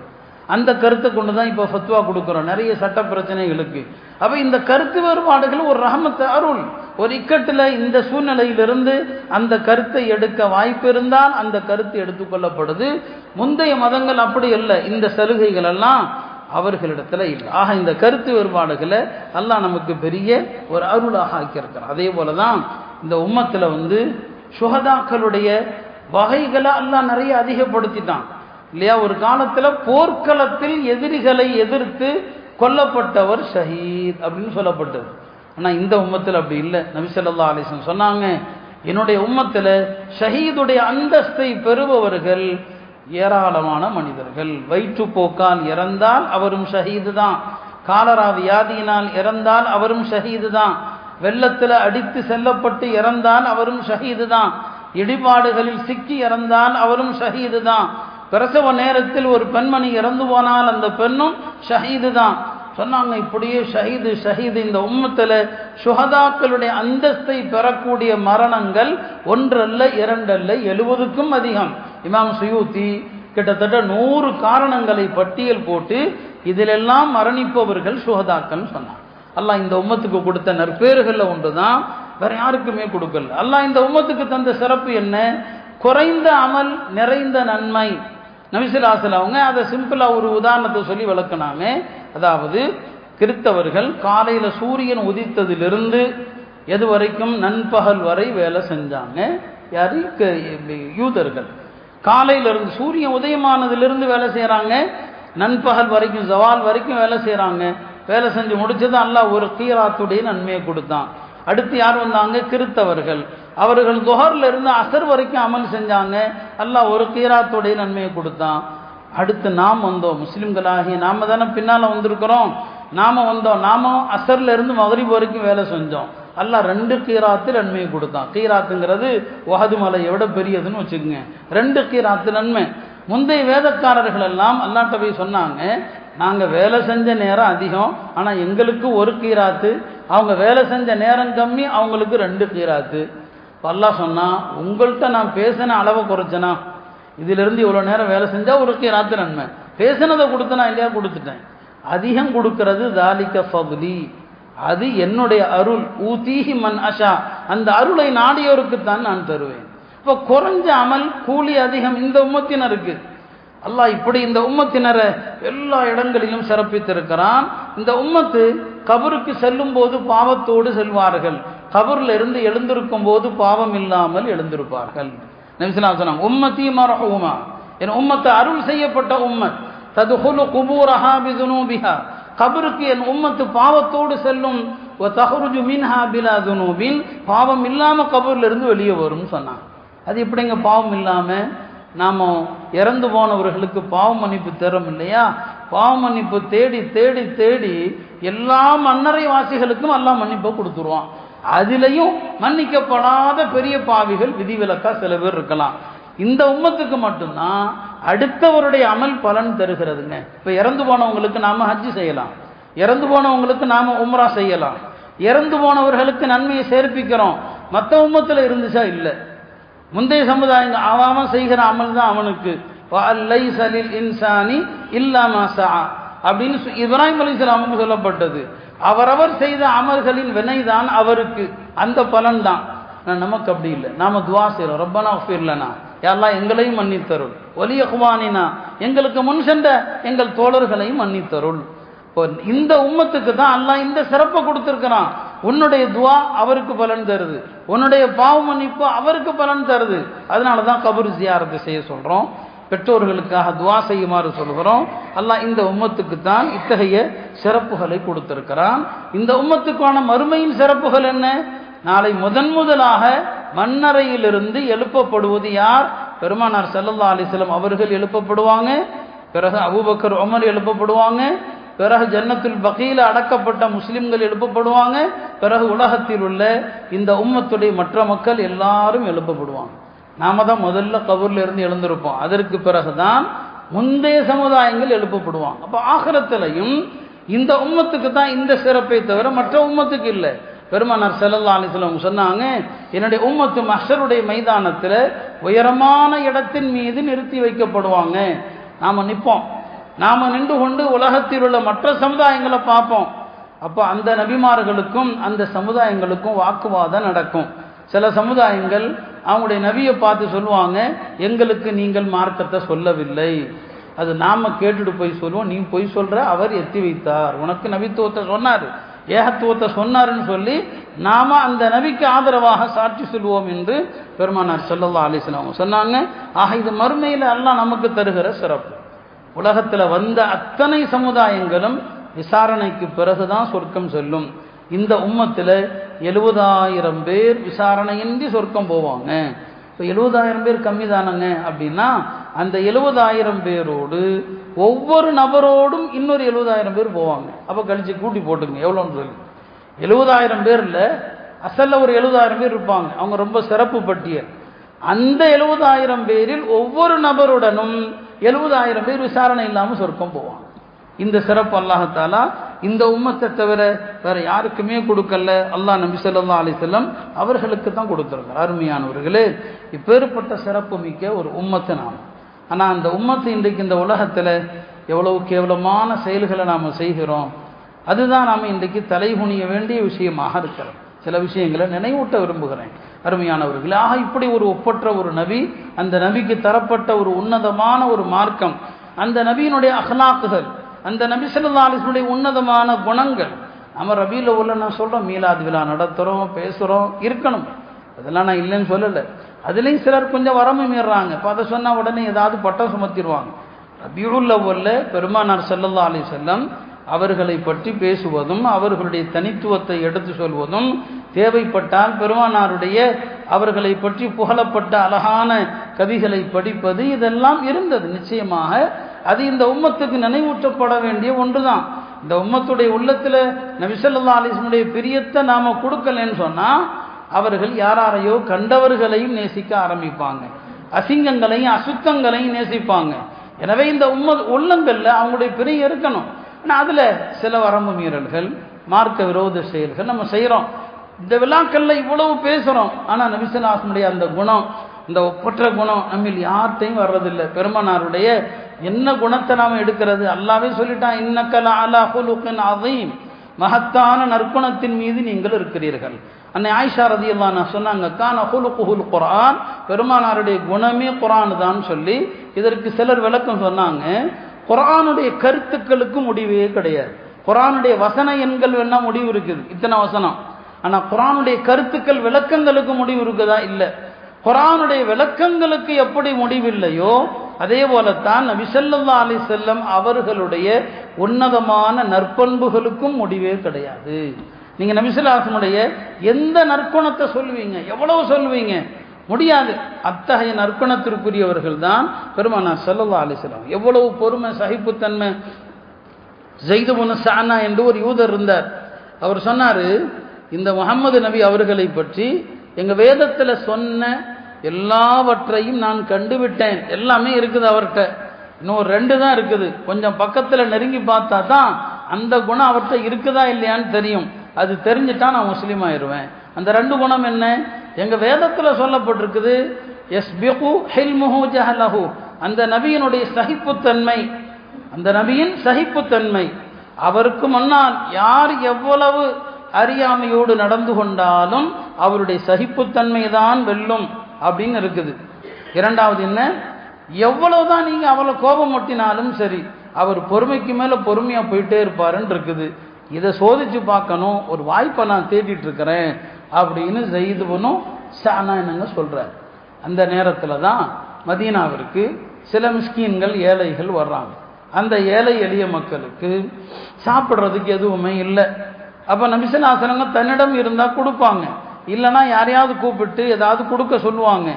அந்த கருத்தை கொண்டு தான் இப்போ ஃபத்வா கொடுக்குறோம் நிறைய சட்ட பிரச்சனைகளுக்கு. அப்போ இந்த கருத்து வேறுபாடுகள் ஒரு ரஹமத்து, அருள். ஒரு இக்கட்டில் இந்த சூழ்நிலையிலிருந்து அந்த கருத்தை எடுக்க வாய்ப்பு இருந்தால் அந்த கருத்து எடுத்துக்கொள்ளப்படுது. முந்தைய மதங்கள் அப்படி இல்லை, இந்த சலுகைகள் எல்லாம் அவர்களிடத்தில் இல்லை. ஆக இந்த கருத்து வேறுபாடுகளை அல்லாஹ் நமக்கு பெரிய ஒரு அருளாக ஆக்கியிருக்கிறார். அதே போல தான் இந்த உம்மத்தில் சுஹதாக்களுடைய வகைகளை அல்லாஹ் நிறைய அதிகப்படுத்திட்டான் இல்லையா? ஒரு காலத்தில் போர்க்களத்தில் எதிரிகளை எதிர்த்து கொல்லப்பட்டவர் ஷஹீத் அப்படின்னு சொல்லப்பட்டது. ஆனால் இந்த உம்மத்தில் அப்படி இல்லை. நபி ஸல்லல்லாஹு அலைஹி வஸல்லம் சொன்னாங்க, என்னுடைய உம்மத்தில் ஷஹீதுடைய அந்தஸ்தை பெறுபவர்கள் ஏராளமான மனிதர்கள். வயிற்றுப்போக்கால் இறந்தால் அவரும் ஷஹீது தான், காலரா வியாதியினால் இறந்தால் அவரும் ஷஹீது தான், வெள்ளத்தில் அடித்து செல்லப்பட்டு இறந்தால் அவரும் ஷஹீது தான், இடிபாடுகளில் சிக்கி இறந்தால் அவரும் ஷஹீது தான், பிரசவ நேரத்தில் ஒரு பெண்மணி இறந்து போனால் அந்த பெண்ணும் ஷஹீது தான் சொன்னாங்க. இப்படியே ஷஹீது ஷஹீது இந்த உம்மத்தில் சுஹதாக்களுடைய அந்தஸ்தை பெறக்கூடிய மரணங்கள் 1 அல்ல 2 அல்ல 70க்கும் அதிகம். இமாம் சுயூத்தி கிட்டத்தட்ட 100 காரணங்களை பட்டியல் போட்டு இதிலெல்லாம் மரணிப்பவர்கள் சுஹதாக்கள் சொன்னார். அல்லாஹ் இந்த உம்மத்துக்கு கொடுத்த நற்பேறுகளில் ஒன்று தான், வேற யாருக்குமே கொடுக்கல. அல்லாஹ் இந்த உம்மத்துக்கு தந்த சிறப்பு என்ன? குறைந்த அமல் நிறைந்த நன்மை. நபி ஸல்லல்லாஹு அலைஹி வஸல்லம் அவங்க அதை சிம்பிளாக ஒரு உதாரணத்தை சொல்லி விளக்குனாங்க. அதாவது கிறித்தவர்கள் காலையில் சூரியன் உதித்ததிலிருந்து எது வரைக்கும் நண்பகல் வரை வேலை செஞ்சாங்க. யாரு? யூதர்கள். காலையிலிருந்து சூரியன் உதயமானதிலிருந்து வேலை செய்கிறாங்க, நண்பகல் வரைக்கும் ஜவால் வரைக்கும் வேலை செய்கிறாங்க. வேலை செஞ்சு முடிச்சது அல்லாஹ் ஒரு கீராத்துடைய நன்மையை கொடுத்தான். அடுத்து யார் வந்தாங்க? கிறித்தவர்கள். அவர்கள் துஹர்ல இருந்து அசர் வரைக்கும் அமல் செஞ்சாங்க, அல்லாஹ் ஒரு கீராத்துடைய நன்மையை கொடுத்தான். அடுத்து நாம் வந்தோம், முஸ்லிம்களாகி நாம தானே பின்னால் வந்திருக்கிறோம். நாம வந்தோம், நாம அசர்ல இருந்து மகரிப் வரைக்கும் வேலை செஞ்சோம், அல்லாஹ் 2 கீராத்து நன்மையை கொடுத்தான். கீராத்துங்கிறது உஹது மலையை விட பெரியதுன்னு வச்சுக்கோங்க. 2 கீராத்து நன்மை. முந்தைய வேதக்காரர்கள் எல்லாம் அல்லாஹ்ட்ட போய் சொன்னாங்க, நாங்கள் வேலை செஞ்ச நேரம் அதிகம், ஆனால் எங்களுக்கு 1 கீராத்து, அவங்க வேலை செஞ்ச நேரம் கம்மி, அவங்களுக்கு 2 கீராத்து. அல்லாஹ் சொன்னா, உங்கள்கிட்ட நான் பேசின அளவை குறைச்சனா? இதிலிருந்து இவ்வளோ நேரம் வேலை செஞ்சால் 1 கீராத்து நன்மை, பேசினதை கொடுத்தனா இல்லையா? கொடுத்துட்டேன். அதிகம் கொடுக்கறது தாலிக ஃபத்லி, அது என்னுடைய அருள். ஊதீஹி மன் அஷா, அந்த அருளை நாடியோருக்குத்தான் நான் தருவேன். இப்போ குறைஞ்ச அமல் கூலி அதிகம் இந்த உம்மத்தினருக்கு. அல்லாஹ் இப்படி இந்த உம்மத்தினரை எல்லா இடங்களிலும் சிறப்பித்திருக்கிறான். இந்த உம்மத்து கபருக்கு செல்லும் போது பாவத்தோடு செல்வார்கள், கபரில் இருந்து எழுந்திருக்கும் போது பாவம் இல்லாமல் எழுந்திருப்பார்கள். நபி ஸல்லல்லாஹு அலைஹி வஸல்லம் உம்மத்தி மர்ஹூமா, என் உம்மத்து அருள் செய்யப்பட்ட உம்மத். ததுஹுலு குபூரஹா பிதுனூபிஹா, கபருக்கு என் உம்மத்து பாவத்தோடு செல்லும். வ தஹ்ருஜு மின்ஹா பிலா துனூபின், பாவம் இல்லாமல் கபரில் இருந்து வெளியே வரும்னு சொன்னாங்க. அது எப்படிங்க பாவம் இல்லாமல்? நாம் இறந்து போனவர்களுக்கு பாவ மன்னிப்பு தரும் இல்லையா? பாவ மன்னிப்பு தேடி தேடி தேடி எல்லா மன்னரை வாசிகளுக்கும் அல்லாஹ் மன்னிப்பை கொடுத்துருவான். அதிலையும் மன்னிக்கப்படாத பெரிய பாவிகள் விதிவிலக்கா சில பேர் இருக்கலாம். இந்த உம்மத்துக்கு மட்டும்தான் அடுத்தவருடைய அமல் பலன் தருகிறதுங்க. இப்ப இறந்து போனவங்களுக்கு நாம ஹஜ்ஜி செய்யலாம், இறந்து போனவங்களுக்கு நாம உம்ரா செய்யலாம், இறந்து போனவர்களுக்கு நன்மையை சேர்ப்பிக்கிறோம். மற்ற உம்மத்துல இருந்துச்சா? இல்லை. முந்தைய சமுதாயம் அவன் செய்கிற அமல் தான் அவனுக்கு. இன்சானி இல்லாமா சா அப்படின்னு இப்ராஹிம் அலைஹிஸ்ஸலாமுக்கு சொல்லப்பட்டது. அவரவர் செய்த அமல்களின் வினைதான் அவருக்கு, அந்த பலன் தான். நமக்கு அப்படி இல்லை. நாம துவா செய்யறோம், ரப்பனா ஃபிர் லனா, யா அல்லாஹ் எங்களையும் மன்னித்தருள், வலி இஹ்வானினா எங்களுக்கு முன் சென்ற எங்கள் தோழர்களையும் மன்னித்தருள். இந்த உம்மத்துக்கு தான் அல்லாஹ் இந்த சிறப்பை கொடுத்திருக்கிறான். உன்னுடைய துவா அவருக்கு பலன் தருது, உன்னுடைய பாவ மன்னிப்பு அவருக்கு பலன் தருது. அதனால தான் கபர் ஜியாரத்தை செய்ய சொல்றோம், பெற்றோர்களுக்காக துவா செய்யுமாறு சொல்கிறோம். அல்லாஹ் இந்த உம்மத்துக்கு தான் இத்தகைய சிறப்புகளை கொடுத்திருக்கிறான். இந்த உம்மத்துக்கான மறுமையின் சிறப்புகள் என்ன? நாளை முதலாக மண்ணறையிலிருந்து எழுப்பப்படுவது யார்? பெருமானார் ஸல்லல்லாஹு அலைஹி வஸல்லம் அவர்கள் எழுப்பப்படுவாங்க. பிறகு அபூபக்கர் உமர் எழுப்பப்படுவாங்க. பிறகு ஜன்னத்துல் பகீல அடக்கப்பட்ட முஸ்லிம்கள் எழுப்பப்படுவாங்க. பிறகு உலகத்தில் உள்ள இந்த உம்மத்துடைய மற்ற மக்கள் எல்லாரும் எழுப்பப்படுவாங்க. நாம தான் முதல்ல கபூர்ல இருந்து எழுந்திருப்போம். அதற்கு பிறகுதான் முந்தைய சமுதாயங்கள் எழுப்பப்படுவாங்க. அப்போ ஆகிரத்திலையும் இந்த உம்மத்துக்கு தான் இந்த சிறப்பை தவிர மற்ற உம்மத்துக்கு இல்லை. பெருமானார் ஸல்லல்லாஹு அலைஹி வஸல்லம் சொன்னாங்க, என்னுடைய உம்மத்து மஹ்ஷருடைய மைதானத்தில் உயரமான இடத்தின் மீது நிறுத்தி வைக்கப்படுவாங்க. நாம நிற்போம், நாம நின்று கொண்டு உலகத்தில் உள்ள மற்ற சமுதாயங்களை பார்ப்போம். அப்போ அந்த நபிமார்களுக்கும் அந்த சமுதாயங்களுக்கும் வாக்குவாதம் நடக்கும். சில சமுதாயங்கள் அவங்களுடைய நபியை பார்த்து சொல்லுவாங்க, எங்களுக்கு நீங்கள் மார்க்கத்தை சொல்லவில்லை, அது நாம கேட்டுட்டு போய் சொல்லுவோம், நீ போய் சொல்ற, அவர் எத்தி வைத்தார், உனக்கு நபித்துவத்தை சொன்னார், ஏகத்துவத்தை சொன்னார்னு சொல்லி நாம அந்த நபிக்கு ஆதரவாக சாட்சி சொல்லுவோம் என்று பெருமானார் ஸல்லல்லாஹு அலைஹி வஸல்லம் சொன்னாங்க. ஆக இது மறுமையில் அல்லாஹ் நமக்கு தருகிற சிறப்பு. உலகத்தில் வந்த அத்தனை சமுதாயங்களும் விசாரணைக்கு பிறகுதான் சொர்க்கம் செல்லும். இந்த உம்மத்தில் 70,000 பேர் விசாரணையின்றி சொர்க்கம் போவாங்க. இப்போ 70,000 பேர் கம்மி தானங்க அப்படின்னா, அந்த 70,000 பேரோடு ஒவ்வொரு நபரோடும் இன்னொரு 70,000 பேர் போவாங்க. அப்போ கழிச்சு கூட்டி போட்டுங்க எவ்வளோன்னு சொல்லி. 70,000 பேரில் அசல்ல ஒரு 70,000 பேர் இருப்பாங்க, அவங்க ரொம்ப சிறப்பு பட்டியல். அந்த 70,000 பேரில் ஒவ்வொரு நபருடனும் 70,000 பேர் விசாரணை இல்லாமல் சொர்க்கம் போவாங்க. இந்த சிறப்பு அல்லாஹ் தஆலா இந்த உம்மத்தை தவிர வேற யாருக்குமே கொடுக்கல. அல்லாஹ் நபி ஸல்லல்லாஹு அலைஹி வஸல்லம் அவர்களுக்கு தான் கொடுத்துருக்கார். அருமையானவர்களே, இப்பேற்பட்ட சிறப்பு மிக்க ஒரு உம்மத்தை நாம். ஆனால் அந்த உம்மத்து இன்றைக்கு இந்த உலகத்தில் எவ்வளவு கேவலமான செயல்களை நாம் செய்கிறோம். அதுதான் நாம் இன்றைக்கு தலைகுனிய வேண்டிய விஷயமாக இருக்கிறோம். சில விஷயங்களை நினைவூட்ட விரும்புகிறேன் அருமையானவர்களே. ஆக இப்படி ஒரு ஒப்பற்ற ஒரு நபி, அந்த நபிக்கு தரப்பட்ட ஒரு உன்னதமான ஒரு மார்க்கம், அந்த நபியினுடைய அஹ்லாக்குகள், அந்த நபி ஸல்லல்லாஹு அலைஹி வஸல்லம் உன்னதமான குணங்கள். நம்ம ரபீல் அவ்வல்ல நான் சொல்கிறோம், மீலாது விழா நடத்துகிறோம், பேசுகிறோம், இருக்கணும், அதெல்லாம் நான் இல்லைன்னு சொல்லலை. அதுலேயும் சிலர் கொஞ்சம் வரம்பு மீறுறாங்க. இப்போ அதை சொன்னால் உடனே ஏதாவது பட்டம் சுமத்திடுவாங்க. ரபீஉல் அவ்வல்ல பெருமானார் ஸல்லல்லாஹு அலைஹி வஸல்லம் அவர்களை பற்றி பேசுவதும் அவர்களுடைய தனித்துவத்தை எடுத்து சொல்வதும், தேவைப்பட்டால் பெருமானாருடைய அவர்களை பற்றி புகழப்பட்ட அழகான கவிகளை படிப்பது, இதெல்லாம் இருந்தது. நிச்சயமாக அது இந்த உம்மத்துக்கு நினைவூற்றப்பட வேண்டிய ஒன்றுதான். இந்த உம்மத்துடைய உள்ளத்தில் நபி ஸல்லல்லாஹு அலைஹி வஸல்லம் பிரியத்தை நாம கொடுக்கலன்னு சொன்னால் அவர்கள் யாரையோ கண்டவர்களையும் நேசிக்க ஆரம்பிப்பாங்க, அசிங்கங்களையும் அசுத்தங்களையும் நேசிப்பாங்க. எனவே இந்த உள்ளங்கள்ல அவங்களுடைய பிரியம் இருக்கணும். ஆனால் அதில் சில வரம்பு மீறல்கள், மார்க்க விரோத செயல்கள் நம்ம செய்கிறோம். இந்த விழாக்களில் இவ்வளவு பேசுகிறோம், ஆனால் நபி ஸல்லல்லாஹு அலைஹி வஸல்லம் அந்த குணம், இந்த ஒப்பற்ற குணம் நம்மில் யார்கிட்டையும் வர்றதில்லை. பெருமானாருடைய என்ன குணத்தை நாம் எடுக்கிறது? அல்லாஹ்வே சொல்லிட்டான், இன்னக லஅலா குலுகின் அதீம், மகத்தான நற்குணத்தின் மீது நீங்கள் இருக்கிறீர்கள். அன்னை ஆயிஷா ரலியல்லாஹு அன்ஹா சொன்னாங்க, கான குலுகுல் குர்ஆன், பெருமானாருடைய குணமே குர்ஆன் தான் சொல்லி இதற்கு சிலர் விளக்கம் சொன்னாங்க. குர்ஆனுடைய கருத்துக்களுக்கு முடிவே கிடையாது. குர்ஆனுடைய வசன எண்கள் வேணா முடிவு இருக்குது, இத்தனை வசனம். ஆனால் குர்ஆனுடைய கருத்துக்கள் விளக்கங்களுக்கு முடிவு இருக்குதா? இல்லை. குர்ஆனுடைய விளக்கங்களுக்கு எப்படி முடிவில்லையோ அதே போலத்தான் நபி ஸல்லல்லாஹு அலைஹி வஸல்லம் அவர்களுடைய உன்னதமான நற்பண்புகளுக்கும் முடிவே கிடையாது. நீங்க நபி ஸல்லல்லாஹு அலைஹி வஸல்லம் எந்த நற்குணத்தை சொல்லுவீங்க, எவ்வளவு சொல்லுவீங்க? முடியாது. அத்தகைய நற்குணத்திற்குரியவர்கள் தான் பெருமானார் ஸல்லல்லாஹு அலைஹி வஸல்லம். எவ்வளவு பொறுமை, சகிப்புத்தன்மை, ஸைத் இப்னு ஸஅனா என்று ஒரு யூதர் இருந்தார். அவர் சொன்னார், இந்த முஹம்மது நபி அவர்களை பற்றி எங்கள் வேதத்தில் சொன்ன எல்லாவற்றையும் நான் கண்டுவிட்டேன். எல்லாமே இருக்குது அவர்கிட்ட, இன்னும் 2 தான் இருக்குது. கொஞ்சம் பக்கத்தில் நெருங்கி பார்த்தா தான் அந்த குணம் அவர்கிட்ட இருக்குதா இல்லையான்னு தெரியும். அது தெரிஞ்சுட்டா நான் முஸ்லீம் ஆயிடுவேன். அந்த 2 குணம் என்ன? எங்கள் வேதத்தில் சொல்லப்பட்டிருக்குது, யஸ்பிகு ஹில்முஹு ஜஹலஹு, அந்த நபியினுடைய சகிப்புத்தன்மை, அந்த நபியின் சகிப்புத்தன்மை. அவருக்கு முன்னால் யார் எவ்வளவு அறியாமையோடு நடந்து கொண்டாலும் அவருடைய சகிப்புத்தன்மை தான் வெல்லும் அப்படின்னு இருக்குது. 2வது என்ன? எவ்வளவுதான் நீங்க அவளை கோபம் ஒட்டினாலும் சரி, அவர் பொறுமைக்கு மேல பொறுமையா போயிட்டே இருப்பாருன்னு இருக்குது. இதை சோதிச்சு பார்க்கணும், ஒரு வாய்ப்பை நான் தேடிட்டு இருக்கிறேன் அப்படின்னு ஸைத் இப்னு ஸஅனா என்னங்க சொல்றார். அந்த நேரத்தில் தான் மதீனாவிற்கு சில மிஸ்கீன்கள், ஏழைகள் வர்றாங்க. அந்த ஏழை எளிய மக்களுக்கு சாப்பிட்றதுக்கு எதுவுமே இல்லை. அப்போ நபி ஸல்லல்லாஹு அலைஹி வஸல்லம் தன்னிடம் இருந்தால் கொடுப்பாங்க, இல்லைன்னா யாரையாவது கூப்பிட்டு ஏதாவது கொடுக்க சொல்லுவாங்க.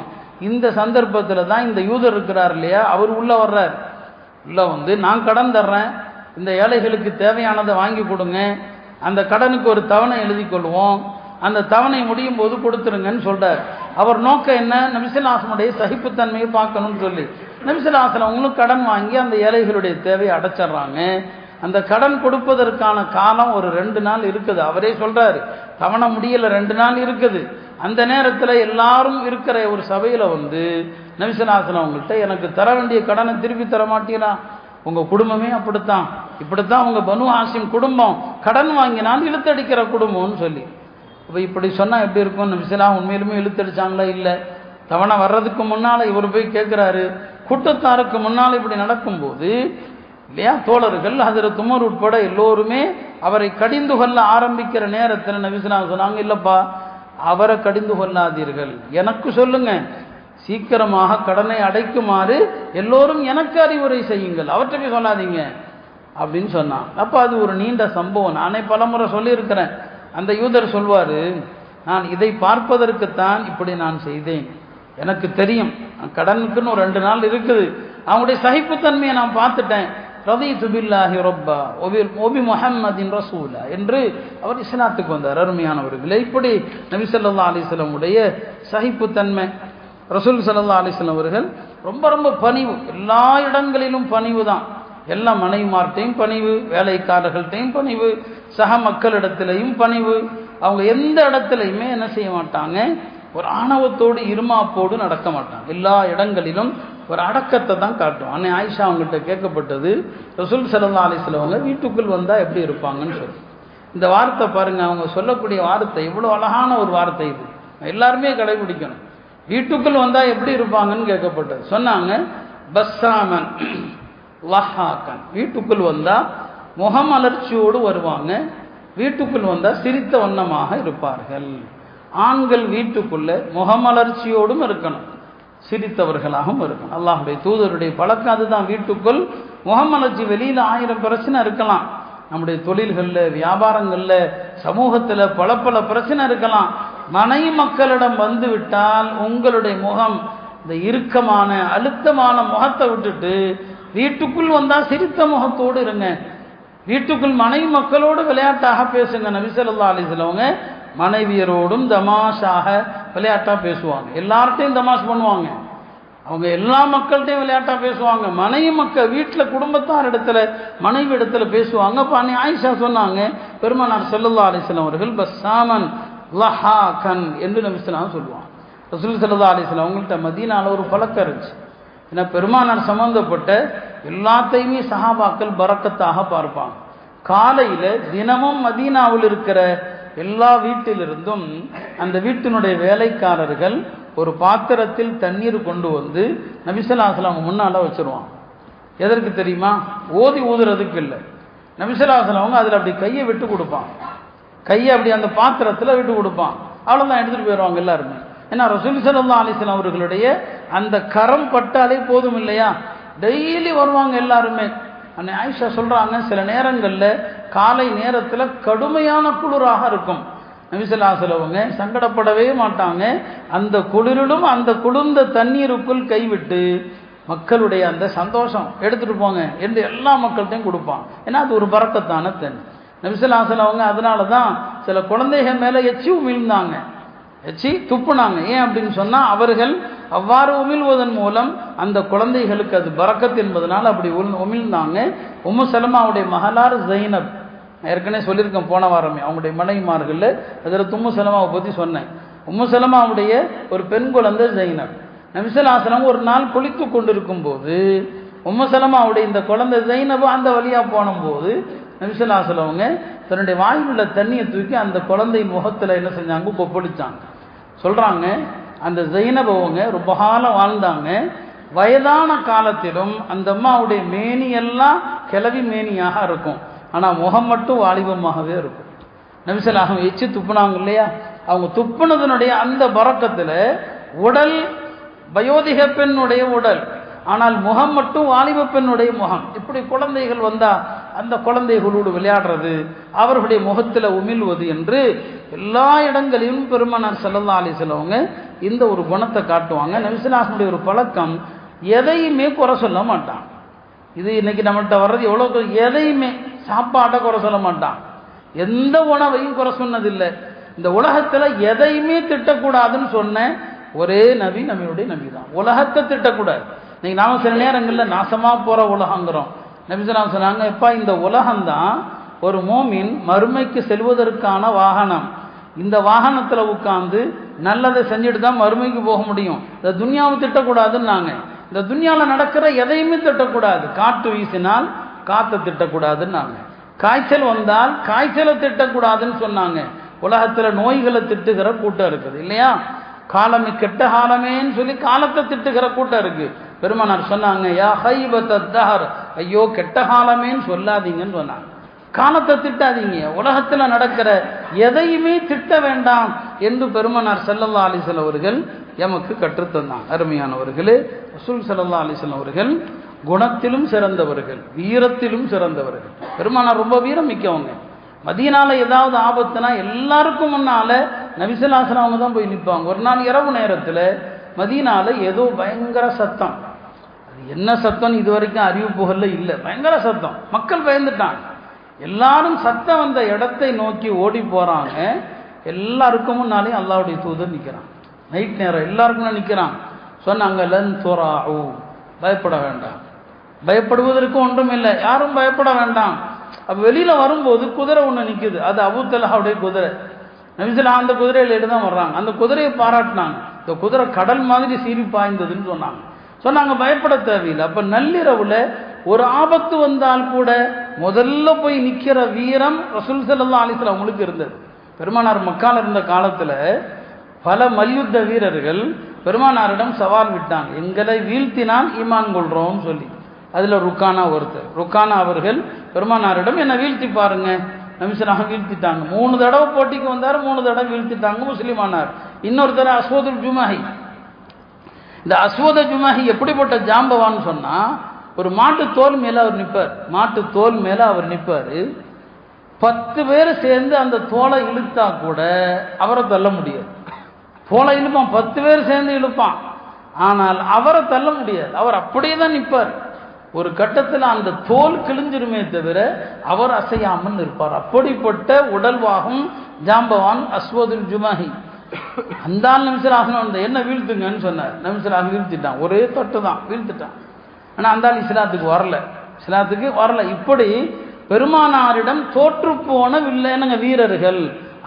இந்த சந்தர்ப்பத்தில் தான் இந்த யூதர் இருக்கிறார் இல்லையா, அவர் உள்ளே வர்றார். உள்ளே வந்து, நான் கடன் தர்றேன், இந்த ஏழைகளுக்கு தேவையானதை வாங்கி கொடுங்க, அந்த கடனுக்கு ஒரு தவணை எழுதி கொள்வோம், அந்த தவணை முடியும் போது கொடுத்துருங்கன்னு சொல்கிறார். அவர் நோக்கம் என்ன? நபி ஸல்லல்லாஹு அலைஹி வஸல்லம் சகிப்புத்தன்மையை பார்க்கணும்னு சொல்லி நபி ஸல்லல்லாஹு அலைஹி வஸல்லம் அவங்களும் கடன் வாங்கி அந்த ஏழைகளுடைய தேவையை அடைச்சிட்றாங்க. அந்த கடன் கொடுப்பதற்கான காலம் ஒரு 2 நாள் இருக்குது. அவரே சொல்றாரு, தவணை முடியல, 2 நாள் இருக்குது. அந்த நேரத்தில் எல்லாரும் இருக்கிற ஒரு சபையில் வந்து நபி ஸல்லல்லாஹு அலைஹி வஸல்லம் அவங்கள்ட்ட, எனக்கு தர வேண்டிய கடனை திருப்பி தர மாட்டீங்களா? உங்கள் குடும்பமே அப்படித்தான், இப்படித்தான் உங்கள் பனு ஹாஷிம் குடும்பம் கடன் வாங்கினால் இழுத்தடிக்கிற குடும்பம்னு சொல்லி. இப்போ இப்படி சொன்னால் எப்படி இருக்கும்? நபி ஸல்லல்லாஹு உண்மையிலுமே இழுத்தடிச்சாங்களா? இல்லை. தவணை வர்றதுக்கு முன்னால் இவர் போய் கேட்குறாரு. கூட்டத்தாருக்கு முன்னால் இப்படி நடக்கும்போது இல்லையா, தோழர்கள் ஹஜ்ரத் உமர் உட்பட எல்லோருமே அவரை கடிந்து கொள்ள ஆரம்பிக்கிற நேரத்தில் நபி ஸல்லல்லாஹு அலைஹி வஸல்லம் சொன்னாங்க, இல்லைப்பா, அவரை கடிந்து கொள்ளாதீர்கள், எனக்கு சொல்லுங்க, சீக்கிரமாக கடனை அடைக்குமாறு எல்லோரும் எனக்கு அறிவுரை செய்யுங்கள், அவற்றை போய் சொல்லாதீங்க அப்படின்னு சொன்னான். அப்போ அது ஒரு நீண்ட சம்பவம், நானே பலமுறை சொல்லியிருக்கிறேன். அந்த யூதர் சொல்வார், நான் இதை பார்ப்பதற்குத்தான் இப்படி நான் செய்தேன், எனக்கு தெரியும் கடனுக்குன்னு ஒரு 2 நாள் இருக்குது, அவங்களுடைய சகிப்புத்தன்மையை நான் பார்த்துட்டேன். ரதீது பில்லாஹி ரப்பா ஒபி முஹம்மதின் ரசூலா என்று அவர் இஸ்லாத்துக்கு வந்தார். அருமையானவர்களே, இப்படி நபி ஸல்லல்லாஹு அலைஹி வஸல்லம் உடைய சகிப்புத்தன்மை. ரசூல் ஸல்லல்லாஹு அலைஹி வஸல்லம் அவர்கள் ரொம்ப ரொம்ப பணிவு, எல்லா இடங்களிலும் பணிவு தான். எல்லா மனைவிமார்ட்டையும் பணிவு, வேலைக்காரர்கள்ட்டையும் பணிவு, சக மக்களிடத்திலையும் பணிவு. அவங்க எந்த இடத்துலையுமே என்ன செய்ய மாட்டாங்க, ஒரு ஆணவத்தோடு இருமாப்போடு நடக்க மாட்டாங்க. எல்லா இடங்களிலும் ஒரு அடக்கத்தை தான் காட்டும். அன்னை ஆயிஷா அவங்கள்ட்ட கேட்கப்பட்டது, ரசூல் ஸல்லல்லாஹு அலைஹி வஸல்லம் அவங்க வீட்டுக்குள் வந்தால் எப்படி இருப்பாங்கன்னு சொல்லி. இந்த வார்த்தை பாருங்க, அவங்க சொல்லக்கூடிய வார்த்தை எவ்வளோ அழகான ஒரு வார்த்தை. இது எல்லாருமே கடைபிடிக்கணும். வீட்டுக்குள் வந்தால் எப்படி இருப்பாங்கன்னு கேட்கப்பட்டது. சொன்னாங்க, பஸ்ஸாமன் லஹாக்கன், வீட்டுக்குள் வந்தால் முகமலர்ச்சியோடு வருவாங்க, வீட்டுக்குள் வந்தால் சிரித்த வண்ணமாக இருப்பார்கள். ஆண்கள் வீட்டுக்குள்ள முகமலர்ச்சியோடும் இருக்கணும், சிரித்தவர்களாகவும் இருக்கணும். அல்லாஹ்வுடைய தூதருடைய பழக்கம் அதுதான். வீட்டுக்குள் முகமலர்ச்சி, வெளியில் 1000 பிரச்சனை இருக்கலாம், நம்முடைய தொழில்களில், வியாபாரங்களில், சமூகத்தில் பல பல பிரச்சனை இருக்கலாம். மனைவி மக்களிடம் வந்து விட்டால் உங்களுடைய முகம் இந்த இறுக்கமான அழுத்தமான முகத்தை விட்டுட்டு வீட்டுக்குள் வந்தால் சிரித்த முகத்தோடு இருங்க. வீட்டுக்குள் மனைவி மக்களோடு விளையாட்டாக பேசுங்க. நபி ஸல்லல்லாஹு அலைஹி வஸல்லம் மனைவியரோடும் தமாஷாக விளையாட்டாக பேசுவாங்க. எல்லார்ட்டையும் தமாஷ் பண்ணுவாங்க, அவங்க எல்லா மக்கள்கிட்டையும் விளையாட்டாக பேசுவாங்க. மனைவி மக்கள் வீட்டில் குடும்பத்தார் இடத்துல, மனைவி இடத்துல பேசுவாங்க. அப்போ அன்னை ஆயிஷா சொன்னாங்க, பெருமானார் ஸல்லல்லாஹு அலைஹி வஸல்லம் அவர்கள் பஸ்ஸாமன் லஹாக்கன் என்று நபி ஸல்லல்லாஹு சொல்லுவாங்க. ரசூல் ஸல்லல்லாஹு அலைஹி வஸல்லம் அவங்கள்ட்ட மதீனாவில் ஒரு பழக்கம் இருந்துச்சு. ஏன்னா பெருமானார் சம்பந்தப்பட்ட எல்லாத்தையுமே சஹாபாக்கள் பரக்கத்தாக பார்ப்பாங்க. காலையில் தினமும் மதீனாவில் இருக்கிற எல்லா வீட்டிலிருந்தும் அந்த வீட்டினுடைய வேலைக்காரர்கள் ஒரு பாத்திரத்தில் தண்ணீர் கொண்டு வந்து நபி ஸல்லல்லாஹு அலைஹி வஸல்லம் முன்னால் வச்சுருவாங்க. எதற்கு தெரியுமா? ஓதி ஊதுறதுக்கு இல்லை. நபி ஸல்லல்லாஹு அலைஹி வஸல்லம் அதில் அப்படி கையை விட்டு கொடுப்பான், கையை அப்படி அந்த பாத்திரத்தில் விட்டு கொடுப்பான், அவ்வளோதான், எடுத்துகிட்டு போயிடுவாங்க எல்லாருமே. ஏன்னா ரசூல் ஸல்லல்லாஹு அலைஹி வஸல்லம் அவர்களுடைய அந்த கரம் பட்டாலே போதும் இல்லையா, டெய்லி வருவாங்க எல்லாருமே. அன்னை ஆயிஷா சொல்கிறாங்க, சில நேரங்களில் காலை நேரத்தில் கடுமையான குளிராக இருக்கும். நபி ஸல்லல்லாஹு அலைஹி வஸல்லம் சங்கடப்படவே மாட்டாங்க. அந்த குளிரிலும் அந்த குளிர்ந்த தண்ணீருக்குள் கைவிட்டு மக்களுடைய அந்த சந்தோஷம் எடுத்துகிட்டு போங்க என்று எல்லா மக்கள்கிட்டையும் கொடுப்பான். ஏன்னா அது ஒரு பரக்கத்தான தென். நபி ஸல்லல்லாஹு அலைஹி வஸல்லம் அவங்க அதனால தான் சில குழந்தைகள் மேலே எச்சி உமிழ்ந்தாங்க, எச்சி துப்புனாங்க. ஏன் அப்படின்னு சொன்னால் அவர்கள் அவ்வாறு உமிழ்வதன் மூலம் அந்த குழந்தைகளுக்கு அது பரக்கத் என்பதனால் அப்படி உமிழ்ந்தாங்க. உம்மு சலமாவுடைய மகளார் ஜைனப், ஏற்கனவே சொல்லியிருக்கேன் போன வாரமே, அவங்களுடைய மனைவிமார்கள் அதில் உம்மு சலமாவை பற்றி சொன்னேன். உம்மு சலமாவுடைய ஒரு பெண் குழந்தை ஜைனப். நபி ஸல்லல்லாஹு அலைஹி வஸல்லம் ஒரு நாள் குளித்து கொண்டிருக்கும் போது உம்மு சலமாவுடைய இந்த குழந்தை ஜைனப் அந்த வழியாக போனும்போது நபி ஸல்லல்லாஹு அலைஹி வஸல்லம் அவங்க தன்னுடைய வாயில் உள்ள தண்ணியை தூக்கி அந்த குழந்தையின் முகத்தில் என்ன செஞ்சாங்க, கொப்பளிச்சாங்க. சொல்கிறாங்க அந்த ஜைனப் அவங்க ரொம்ப காலம் வாழ்ந்தாங்க. வயதான காலத்திலும் அந்த அம்மாவுடைய மேனியெல்லாம் கிளவி மேனியாக இருக்கும், ஆனால் முகம் மட்டும் வாலிபமாகவே இருக்கும். நபி ஸல்லல்லாஹு அலைஹி வஸல்லம் எச்சி துப்புனாங்க இல்லையா, அவங்க துப்புனதனுடைய அந்த பரக்கத்தில் உடல் வயோதிக பெண்ணுடைய உடல், ஆனால் முகம் மட்டும் வாலிப பெண்ணுடைய முகம். இப்படி குழந்தைகள் வந்தால் அந்த குழந்தைகளோடு விளையாடுறது, அவர்களுடைய முகத்தில் உமிழ்வது என்று எல்லா இடங்களிலும் பெருமானார் ஸல்லல்லாஹு அலைஹி வஸல்லம் அவங்க இந்த ஒரு குணத்தை காட்டுவாங்க. நபி ஸல்லல்லாஹு அலைஹி வஸல்லம் ஒரு பழக்கம், எதையுமே குறை சொல்ல மாட்டான். இது இன்னைக்கு நம்மள்கிட்ட வர்றது எவ்வளோ, எதையுமே சாப்பாட்டை குறை சொல்ல மாட்டான், எந்த உணவையும் குறை சொன்னதில்லை. இந்த உலகத்தில் எதையுமே திட்டக்கூடாதுன்னு சொன்ன ஒரே நபி நம்மளுடைய நபி தான். உலகத்தை திட்டக்கூடாது. இன்னைக்கு நாம சில நேரங்களில் நாசமாக போகிற உலகங்கிறோம். நபி ஸல்லல்லாஹு அலைஹி வஸல்லம் சொன்னாங்க, எப்பா இந்த உலகம்தான் ஒரு மோமின் மறுமைக்கு செல்வதற்கான வாகனம். இந்த வாகனத்தில் உட்கார்ந்து நல்லதை செஞ்சுட்டு தான் மறுமைக்கு போக முடியும். இந்த துன்யாவை திட்டக்கூடாதுன்னாங்க. இந்த துன்யாவில் நடக்கிற எதையுமே திட்டக்கூடாது. காற்று வீசினால் காற்றை திட்டக்கூடாதுன்னாங்க. காய்ச்சல் வந்தால் காய்ச்சலை திட்டக்கூடாதுன்னு சொன்னாங்க. உலகத்தில் நோய்களை திட்டுகிற கூட்டம் இருக்குது இல்லையா, காலமே கெட்ட காலமேன்னு சொல்லி காலத்தை திட்டுகிற கூட்டம் இருக்கு. பெருமானார் சொன்னாங்க, யா ஹைபத் அத்தஹர், ஐயோ கெட்ட காலமேன்னு சொல்லாதீங்கன்னு சொன்னாங்க. காலத்தை திட்டாதீங்க, உலகத்தில் நடக்கிற எதையுமே திட்ட வேண்டாம் என்று பெருமானார் ஸல்லல்லாஹு அலைஹி வஸல்லம் அவர்கள் எமக்கு கற்றுத்தந்தாங்க. அருமையானவர்களே, ரசூல் ஸல்லல்லாஹு அலைஹி வஸல்லம் அவர்கள் குணத்திலும் சிறந்தவர்கள், வீரத்திலும் சிறந்தவர்கள். பெருமானார் ரொம்ப வீரம் மிக்கவங்க. மதீனால ஏதாவது ஆபத்துனா எல்லாருக்கும் முன்னால நபி ஸல்லல்லாஹு அலைஹி வஸல்லம் அவங்க தான் போய் நிற்பாங்க. ஒரு நாள் இரவு நேரத்தில் மதீனால ஏதோ பயங்கர சத்தம், அது என்ன சத்தம் இது வரைக்கும் அறிவிப்புகள்ல இல்லை, பயங்கர சத்தம். மக்கள் பயந்துட்டாங்க. எல்லாரும் சத்தம் வந்த இடத்தை நோக்கி ஓடி போறாங்க. எல்லாருக்கும் முன்னாலே அல்லாஹ்வுடைய தூதர் நிற்கிறான். நைட் நேரம் எல்லாருக்கும் நிற்கிறான். சொன்னாங்க, லன் துராஉ, பயப்பட வேண்டாம், பயப்படுவதற்கு ஒன்றும் இல்லை, யாரும் பயப்பட வேண்டாம். அப்போ வெளியில் வரும்போது குதிரை ஒன்று நிற்குது, அது அபூ தல்ஹாவுடைய குதிரை. நபி ஸல்லல்லாஹு அந்த குதிரையில் எடுத்து வர்றாங்க. அந்த குதிரையை பாராட்டினாங்க, இந்த குதிரை கடல் மாதிரி சீறி பாய்ந்ததுன்னு சொன்னாங்க. பயப்பட தேவையில்லை. அப்போ நள்ளிரவில் ஒரு ஆபத்து வந்தால் கூட முதல்ல போய் நிற்கிற வீரம் ரசூல் ஸல்லல்லாஹு அலைஹி வஸல்லம் அவங்களுக்கு இருந்தது. பெருமானார் மக்கால இருந்த காலத்தில் பல மல்யுத்த வீரர்கள் பெருமானாரிடம் சவால் விட்டாங்க, எங்களை வீழ்த்தினால் ஈமான் கொள்றோம்னு சொல்லி. அதில் ருக்கானா ஒருத்தர். ருக்கானா அவர்கள் பெருமானாரிடம் என்னை வீழ்த்தி பாருங்க. நபி ஸல்லல்லாஹு வீழ்த்திட்டாங்க. 3 தடவை போட்டிக்கு வந்தார், 3 தடவை வீழ்த்திட்டாங்க, முஸ்லிமானார். இன்னொருத்தர் அஸ்வதுல் ஜுமஹி. இந்த அஸ்வத ஜுமஹி எப்படிப்பட்ட ஜாம்பவான்னு சொன்னால், ஒரு மாட்டு தோல் மேலே அவர் நிற்பார். மாட்டு தோல் மேலே அவர் நிற்பார். 10 பேர் சேர்ந்து அந்த தோலை இழுத்தா கூட அவரை தள்ள முடியாது. தோலை இழுப்பான், 10 பேர் சேர்ந்து இழுப்பான், ஆனால் அவரை தள்ள முடியாது. அவர் அப்படியே தான் நிற்பார். ஒரு கட்டத்தில் அந்த தோல் கிழிஞ்சிருமே தவிர அவர் அசையாமல் இருப்பார். அப்படிப்பட்ட உடல்வாகும் ஜாம்பவான் அஸ்வதுல் ஜுமஹி. அந்த நபி ஸல்லல்லாஹு அலைஹி வஸல்லம் என்ன வீழ்த்துங்கன்னு சொன்னார். நபி ஸல்லல்லாஹு அலைஹி வஸல்லம் வீழ்த்திட்டான், ஒரே தொட்டு தான் வீழ்த்திட்டான். ஆனால் அந்த இஸ்லாத்துக்கு வரல. இப்படி பெருமானாரிடம் தோற்று போன வில்லைனங்க வீரர்கள்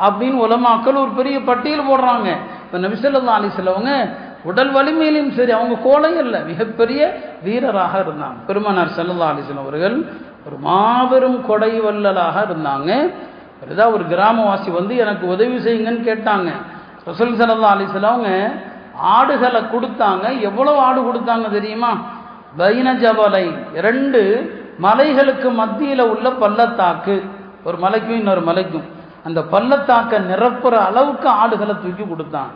அப்படின்னு உலமாக்கள் ஒரு பெரிய பட்டியல் போடுறாங்க. இப்போ நபி ஸல்லல்லாஹு அலைஹி வஸல்லம் அவங்க உடல் வலிமையிலும் சரி, அவங்க கோலை அல்ல, மிகப்பெரிய வீரராக இருந்தாங்க. பெருமானார் ஸல்லல்லாஹு அலைஹி வஸல்லம் அவர்கள் ஒரு மாபெரும் கொடை வல்லலாக இருந்தாங்க. ஏதாவது ஒரு கிராமவாசி வந்து எனக்கு உதவி செய்யுங்கன்னு கேட்டாங்க. ரசூல் ஸல்லல்லாஹு அலைஹி வஸல்லம் அவங்க ஆடுகளை கொடுத்தாங்க. எவ்வளவு ஆடு கொடுத்தாங்க தெரியுமா? பைன ஜபலை, 2 மலைகளுக்கு மத்தியில் உள்ள பள்ளத்தாக்கு, ஒரு மலைக்கும் இன்னொரு மலைக்கும், அந்த பள்ளத்தாக்கை நிரப்புற அளவுக்கு ஆடுகளை தூக்கி கொடுத்தாங்க.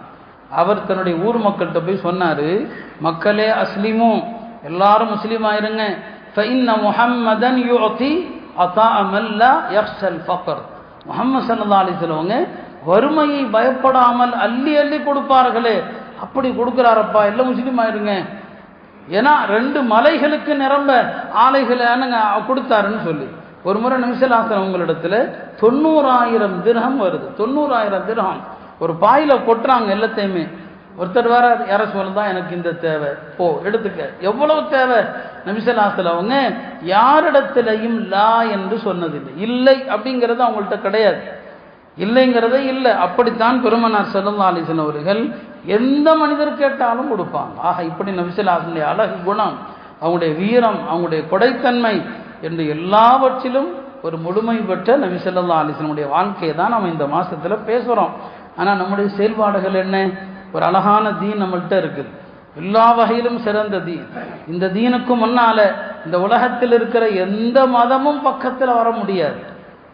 அவர் தன்னுடைய ஊர் மக்கள்கிட்ட போய் சொன்னார், மக்களே அஸ்லிமு, எல்லாரும் முஸ்லீம் ஆயிருங்க. ஃபஇன்ன முஹம்மதன் யுஅதி அதாஅ மன் லா யக்ஷல் ஃபக்ர். முஹம்மது ஸல்லல்லாஹு அலைஹி வஸல்லம் வறுமையை பயப்படாமல் அள்ளி அள்ளி கொடுப்பார்களே, அப்படி கொடுக்குறாரப்பா, எல்லாம் முஸ்லீம் ஆயிருங்க. ஏன்னா 2 மலைகளுக்கு நிரம்ப ஆலைகளை கொடுத்தாருன்னு சொல்லி. ஒரு முறை நபி ஸல்லல்லாஹு அலைஹி வஸல்லம் உங்களிடத்துல 90,000 திர்ஹம் வருது. 90,000 திர்ஹம் ஒரு பாயில கொட்டுறாங்க எல்லாத்தையுமே. ஒருத்தர் வேற யார சொல்லதான் எனக்கு இந்த தேவை, போ எடுத்துக்க. எவ்வளவு தேவை? நபி ஸல்லல்லாஹு அலைஹி வஸல்லம் அவங்க யாரிடத்திலையும் லா என்று சொன்னதில்லை. இல்லை அப்படிங்கிறது அவங்கள்ட்ட கிடையாது. இல்லைங்கிறதே இல்லை. அப்படித்தான் பெருமானார் ஸல்லல்லாஹு அலைஹி வஸல்லம் அவர்கள் எந்த மனிதர் கேட்டாலும் கொடுப்பாங்க. ஆக இப்படி நபி ஸல்லல்லாஹு அலைஹி வஸல்லம் அழகு குணம், அவங்களுடைய வீரம், அவங்களுடைய கொடைத்தன்மை என்று எல்லாவற்றிலும் ஒரு முழுமை பெற்ற நபி ஸல்லல்லாஹு அலைஹி வஸல்லம் வாழ்க்கையை தான் நம்ம இந்த மாசத்துல பேசுறோம். ஆனால் நம்முடைய செயல்பாடுகள் என்ன? ஒரு அழகான தீன் நம்மள்கிட்ட இருக்குது, எல்லா வகையிலும் சிறந்த தீன். இந்த தீனுக்கு முன்னால இந்த உலகத்தில் இருக்கிற எந்த மதமும் பக்கத்தில் வர முடியாது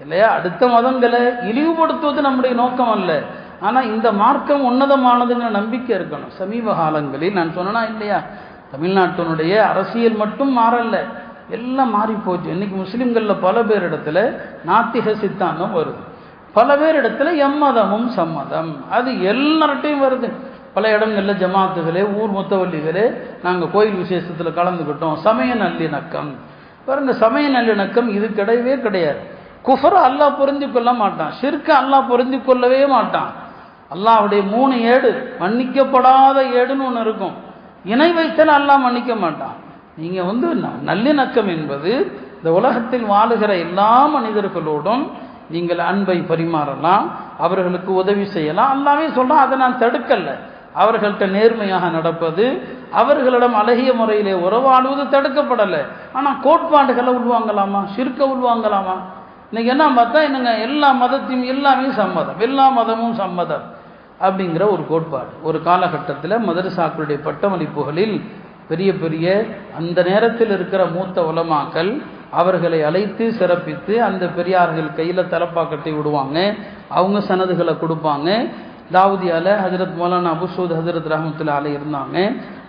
இல்லையா? அடுத்த மதங்களை இழிவுபடுத்துவது நம்முடைய நோக்கம் அல்ல. ஆனால் இந்த மார்க்கம் உன்னதமானதுங்கிற நம்பிக்கை இருக்கணும். சமீப காலங்களில் நான் சொன்னா இல்லையா, தமிழ்நாட்டினுடைய அரசியல் மட்டும் மாறல, எல்லாம் மாறி போச்சு. இன்னைக்கு முஸ்லிம்களில் பல பேர் இடத்துல நாத்திக சித்தாந்தம் வருது, பல பேர் இடத்துல எம்மதமும் சம்மதம், அது எல்லார்ட்டையும் வருது. பல இடங்களில் ஜமாத்துகளே, ஊர் முத்தவல்லிகளே, நாங்கள் கோயில் விசேஷத்தில் கலந்துக்கிட்டோம், சமய நல்லிணக்கம். பாருங்க, சமய நல்லிணக்கம் இது கிடையவே கிடையாது. குஃபர் அல்லாஹ் புரிஞ்சு கொள்ள மாட்டான், ஷிர்க அல்லாஹ் புரிஞ்சு கொள்ளவே மாட்டான். அல்லாஹ்வுடைய 3 ஏடு, மன்னிக்கப்படாத ஏடுன்னு ஒன்று இருக்கும். இணை வைத்தல் அல்லாஹ் மன்னிக்க மாட்டான். நீங்கள் நல்லிணக்கம் என்பது இந்த உலகத்தில் வாழுகிற எல்லா மனிதர்களோடும் நீங்கள் அன்பை பரிமாறலாம், அவர்களுக்கு உதவி செய்யலாம். அல்லாமே சொல்றான், அதை நான் தடுக்கல. அவர்கள்ட்ட நேர்மையாக நடப்பது, அவர்களிடம் அழகிய முறையிலே உறவாடுவது தடுக்கப்படலை. ஆனால் கோட்பாடுகளை உள்வாங்கலாமா? ஷிர்க உள்வாங்கலாமா? இன்னைக்கு என்ன பார்த்தா என்னங்க, எல்லா மதத்தையும் எல்லாமே சம்மதம், எல்லா மதமும் சம்மதம் அப்படிங்கிற ஒரு கோட்பாடு. ஒரு காலகட்டத்தில் மதரசாக்களுடைய பட்டமளிப்புகளில் பெரிய பெரிய அந்த நேரத்தில் இருக்கிற மூத்த உலமாக்கள் அவர்களை அழைத்து சிறப்பித்து அந்த பெரியார்கள் கையில் தலப்பா கட்டி விடுவாங்க, அவங்க சனதுகளை கொடுப்பாங்க. தாவூதியாவில் ஹஜரத் மௌலானா அபு சூத் ஹஜரத் ரஹமத்துல்லாஹி அலைஹி இருந்தாங்க.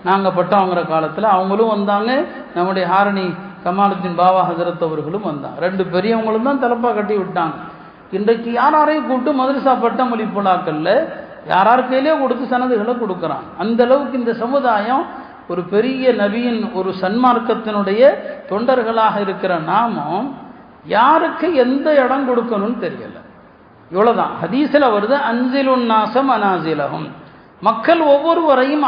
நாங்கள் பட்டம் வாங்குற காலத்தில் அவங்களும் வந்தாங்க, நம்முடைய ஹாரணி கமாலுத்தீன் பாபா ஹஜரத் அவர்களும் வந்தாங்க. 2 பெரியவங்களும் தான் தலப்பா கட்டி விட்டாங்க. இன்றைக்கு யாரையும் கூப்பிட்டு மதரசா பட்டமொழி புலாக்களில் யார் கையிலே கொடுத்து சனதுகளை கொடுக்குறாங்க. அந்த அளவுக்கு இந்த சமுதாயம் ஒரு பெரிய நபியின் ஒரு சன்மார்க்கத்தினுடைய தொண்டர்களாக இருக்கிற நாமும் யாருக்கு எந்த இடம் கொடுக்கணும்னு தெரியல. இவ்வளவுதான். ஹதீஸ்ல வருது, அன்சிலுன் நாசம் அனாசிலகும், மக்கள் ஒவ்வொருவரையும்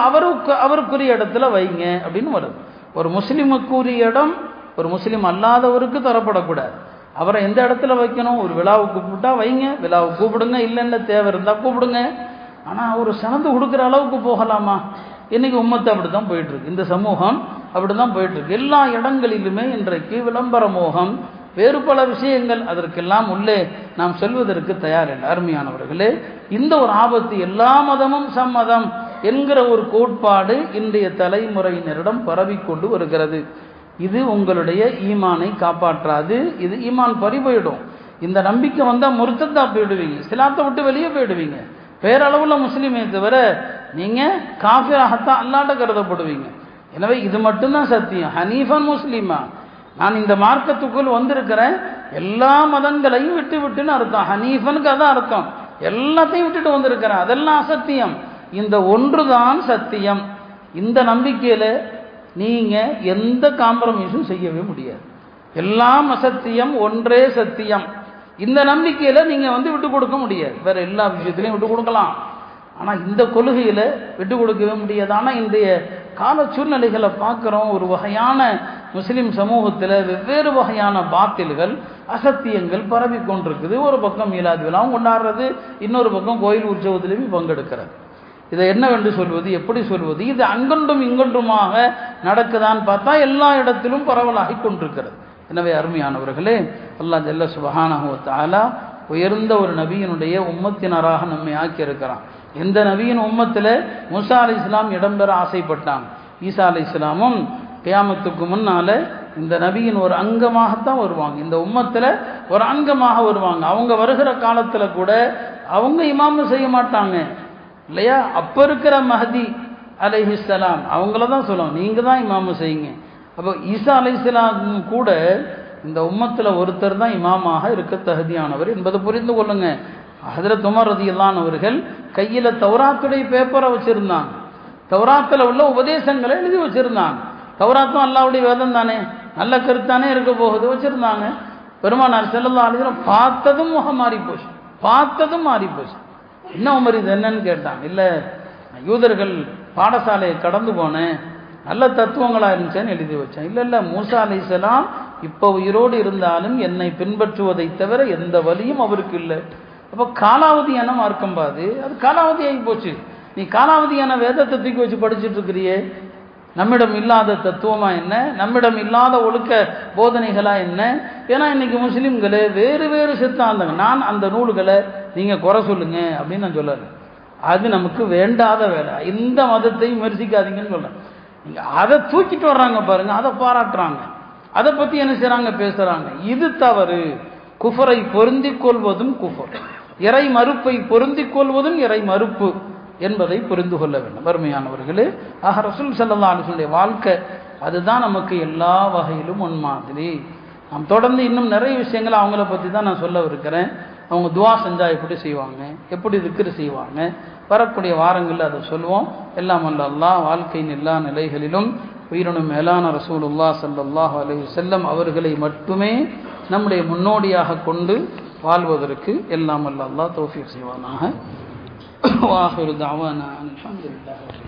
அவருக்குரிய இடத்துல வைங்க அப்படின்னு வருது. ஒரு முஸ்லிமுக்குரிய இடம் ஒரு முஸ்லீம் அல்லாதவருக்கு தரப்படக்கூடாது. அவரை எந்த இடத்துல வைக்கணும்? ஒரு விழாவுக்கு கூப்பிட்டா வைங்க, விழாவுக்கு கூப்பிடுங்க, இல்லைன்னு தேவை இருந்தால் கூப்பிடுங்க. ஆனால் ஒரு சனந்து கொடுக்குற அளவுக்கு போகலாமா? இன்னைக்கு உம்மத்து அப்படி தான் போயிட்டு இருக்கு, இந்த சமூகம் அப்படி தான் போயிட்டு இருக்கு. எல்லா இடங்களிலுமே இன்றைக்கு விளம்பர மோகம், வேறு பல விஷயங்கள், அதற்கெல்லாம் உள்ளே நாம் செல்வதற்கு தயாரில்லை. அருமையானவர்களே, இந்த ஒரு ஆபத்து, எல்லா மதமும் சம்மதம் என்கிற ஒரு கோட்பாடு இன்றைய தலைமுறையினரிடம் பரவிக்கொண்டு வருகிறது. இது உங்களுடைய ஈமானை காப்பாற்றாது, இது ஈமான் பறிபோயிடும். இந்த நம்பிக்கை வந்தால் முர்த்ததா போயிடுவீங்க, இஸ்லாத்தை விட்டு வெளியே போயிடுவீங்க. பேரளவுல முஸ்லீமே தவிர நீங்கள் காஃபிராகத்தான் அல்லாட்ட கருதப்படுவீங்க. எனவே இது மட்டும்தான் சத்தியம். ஹனீஃபன் முஸ்லீமா, நான் இந்த மார்க்கத்துக்குள் வந்திருக்கிறேன், எல்லா மதங்களையும் விட்டு விட்டுன்னு அர்த்தம். ஹனீஃபனுக்கு அதான் அர்த்தம், எல்லாத்தையும் விட்டுட்டு வந்திருக்கிறேன், அதெல்லாம் அசத்தியம். இந்த ஒன்று தான் சத்தியம். இந்த நம்பிக்கையில் நீங்கள் எந்த காம்ப்ரமைஸும் செய்யவே முடியாது. எல்லாம் அசத்தியம், ஒன்றே சத்தியம். இந்த நம்பிக்கையில் நீங்கள் விட்டு கொடுக்க முடியாது. வேற எல்லா விஷயத்திலையும் விட்டு கொடுக்கலாம், ஆனால் இந்த கொள்கையில் விட்டு கொடுக்கவே முடியாது. ஆனால் இன்றைய கால சூழ்நிலைகளை பார்க்குறோம். ஒரு வகையான முஸ்லீம் சமூகத்தில் வெவ்வேறு வகையான பாத்தில்கள், அசத்தியங்கள் பரவி கொண்டிருக்குது. ஒரு பக்கம் மீலாது விழாவும் கொண்டாடுறது, இன்னொரு பக்கம் கோயில் உற்சவத்திலையும் பங்கெடுக்கிறது. இதை என்னவென்று சொல்வது, எப்படி சொல்வது? இது அங்கொன்றும் இங்கொன்றுமாக நடக்குதான்னு பார்த்தா எல்லா இடத்திலும் பரவலாகி கொண்டிருக்கிறது. எனவே அருமையானவர்களே, அல்லாஹ் ஜல்ல சுப்ஹானஹு வ தஆலா உயர்ந்த ஒரு நபியினுடைய உம்மத்தினராக நம்மை ஆக்கியிருக்கிறான். எந்த நபியின் உம்மத்தில் மூசா அலைஹிஸ்ஸலாம் இடம்பெற ஆசைப்பட்டாங்க, ஈசா அலைஹிஸ்ஸலாமும் கியாமத்துக்கு முன்னால இந்த நபியின் ஒரு அங்கமாகத்தான் வருவாங்க, இந்த உம்மத்தில் ஒரு அங்கமாக வருவாங்க. அவங்க வருகிற காலத்தில் கூட அவங்க இமாம் செய்ய மாட்டாங்க இல்லையா? அப்போ இருக்கிற மஹதி அலைஹிஸ்ஸலாம் அவங்கள தான் சொல்லுவாங்க, நீங்கள் தான் இமாம செய்யுங்க. அப்போ ஈசா அலைஹிஸ்ஸலாம் கூட இந்த உம்மத்தில் ஒருத்தர் தான் இமாமாக இருக்க தகுதியானவர் என்பதை புரிந்து கொள்ளுங்க. ஹஜ்ரத் உமர் ரலியல்லாஹு அவர்கள் கையில் தௌராத்துடைய பேப்பரை வச்சுருந்தாங்க, தௌராத்தில் உள்ள உபதேசங்களை எழுதி வச்சுருந்தாங்க. தௌராத்தும் அல்லாஹ்வுடைய வேதம் தானே, நல்ல கருத்தானே இருக்க போகுது, வச்சுருந்தாங்க. பெருமானார் ஸல்லல்லாஹு அலைஹி வஸல்லம் பார்த்ததும் முகம் மாறி போச்சு, பார்த்ததும் மாறி போச்சு. என்ன உமர் இது என்னன்னு கேட்டாங்க. இல்லை, யூதர்கள் பாடசாலையை கடந்து போனேன், நல்ல தத்துவங்களாக இருந்துச்சேன்னு எழுதி வச்சேன். இல்லை மூசா அலைஹிஸ்ஸலாம் இப்போ உயிரோடு இருந்தாலும் என்னை பின்பற்றுவதை தவிர எந்த வழியும் அவருக்கு இல்லை. அப்போ காலாவதியான மார்க்கம் பாது, அது காலாவதி ஆகி போச்சு. நீ காலாவதியான வேதத்தை தூக்கி வச்சு படிச்சுட்டு இருக்கிறியே. நம்மிடம் இல்லாத தத்துவமா என்ன, நம்மிடம் இல்லாத ஒழுக்க போதனைகளா என்ன? ஏன்னா இன்னைக்கு முஸ்லீம்களே வேறு வேறு சித்தாந்தங்க. நான் அந்த நூல்களை நீங்கள் குறை சொல்லுங்க அப்படின்னு நான் சொல்லலை, அது நமக்கு வேண்டாத வேலை. இந்த மதத்தை விமர்சிக்காதீங்கன்னு சொல்கிறேன். நீங்கள் அதை தூக்கிட்டு வர்றாங்க பாருங்க, அதை பாராட்டுறாங்க, அதை பற்றி என்ன செய்கிறாங்க, பேசுகிறாங்க. இது தவறு. குஃபரை பொருந்திக் கொள்வதும் குஃபர், இறை மறுப்பை பொருந்திக் கொள்வதும் இறை மறுப்பு என்பதை புரிந்து கொள்ள வேண்டும் அருமையானவர்களே. ஆக ரசூல் ஸல்லல்லாஹு அலைஹி வஸல்லம் வாழ்க்கை அதுதான் நமக்கு எல்லா வகையிலும் முன்மாதிரி. நாம் தொடர்ந்து இன்னும் நிறைய விஷயங்களை அவங்கள பற்றி தான் நான் சொல்ல இருக்கிறேன். அவங்க துவா செஞ்சால் எப்படி செய்வாங்க, எப்படி திக்ர் செய்வாங்க, வரக்கூடிய வாரங்களில் அதை சொல்லுவோம். எல்லாம் வல்ல அல்லாஹ் வாழ்க்கையின் எல்லா நிலைகளிலும் உயிரினும் மேலான ரசூலுல்லாஹ் ஸல்லல்லாஹு அலைஹி வஸல்லம் அவர்களை மட்டுமே நம்முடைய முன்னோடியாக கொண்டு வாழ்வதற்கு எல்லாம் வல்ல அல்லாஹ் தௌஃபீக் செய்வானாக. வாஹிரு தஅவானா அல்ஹம்துலில்லாஹி.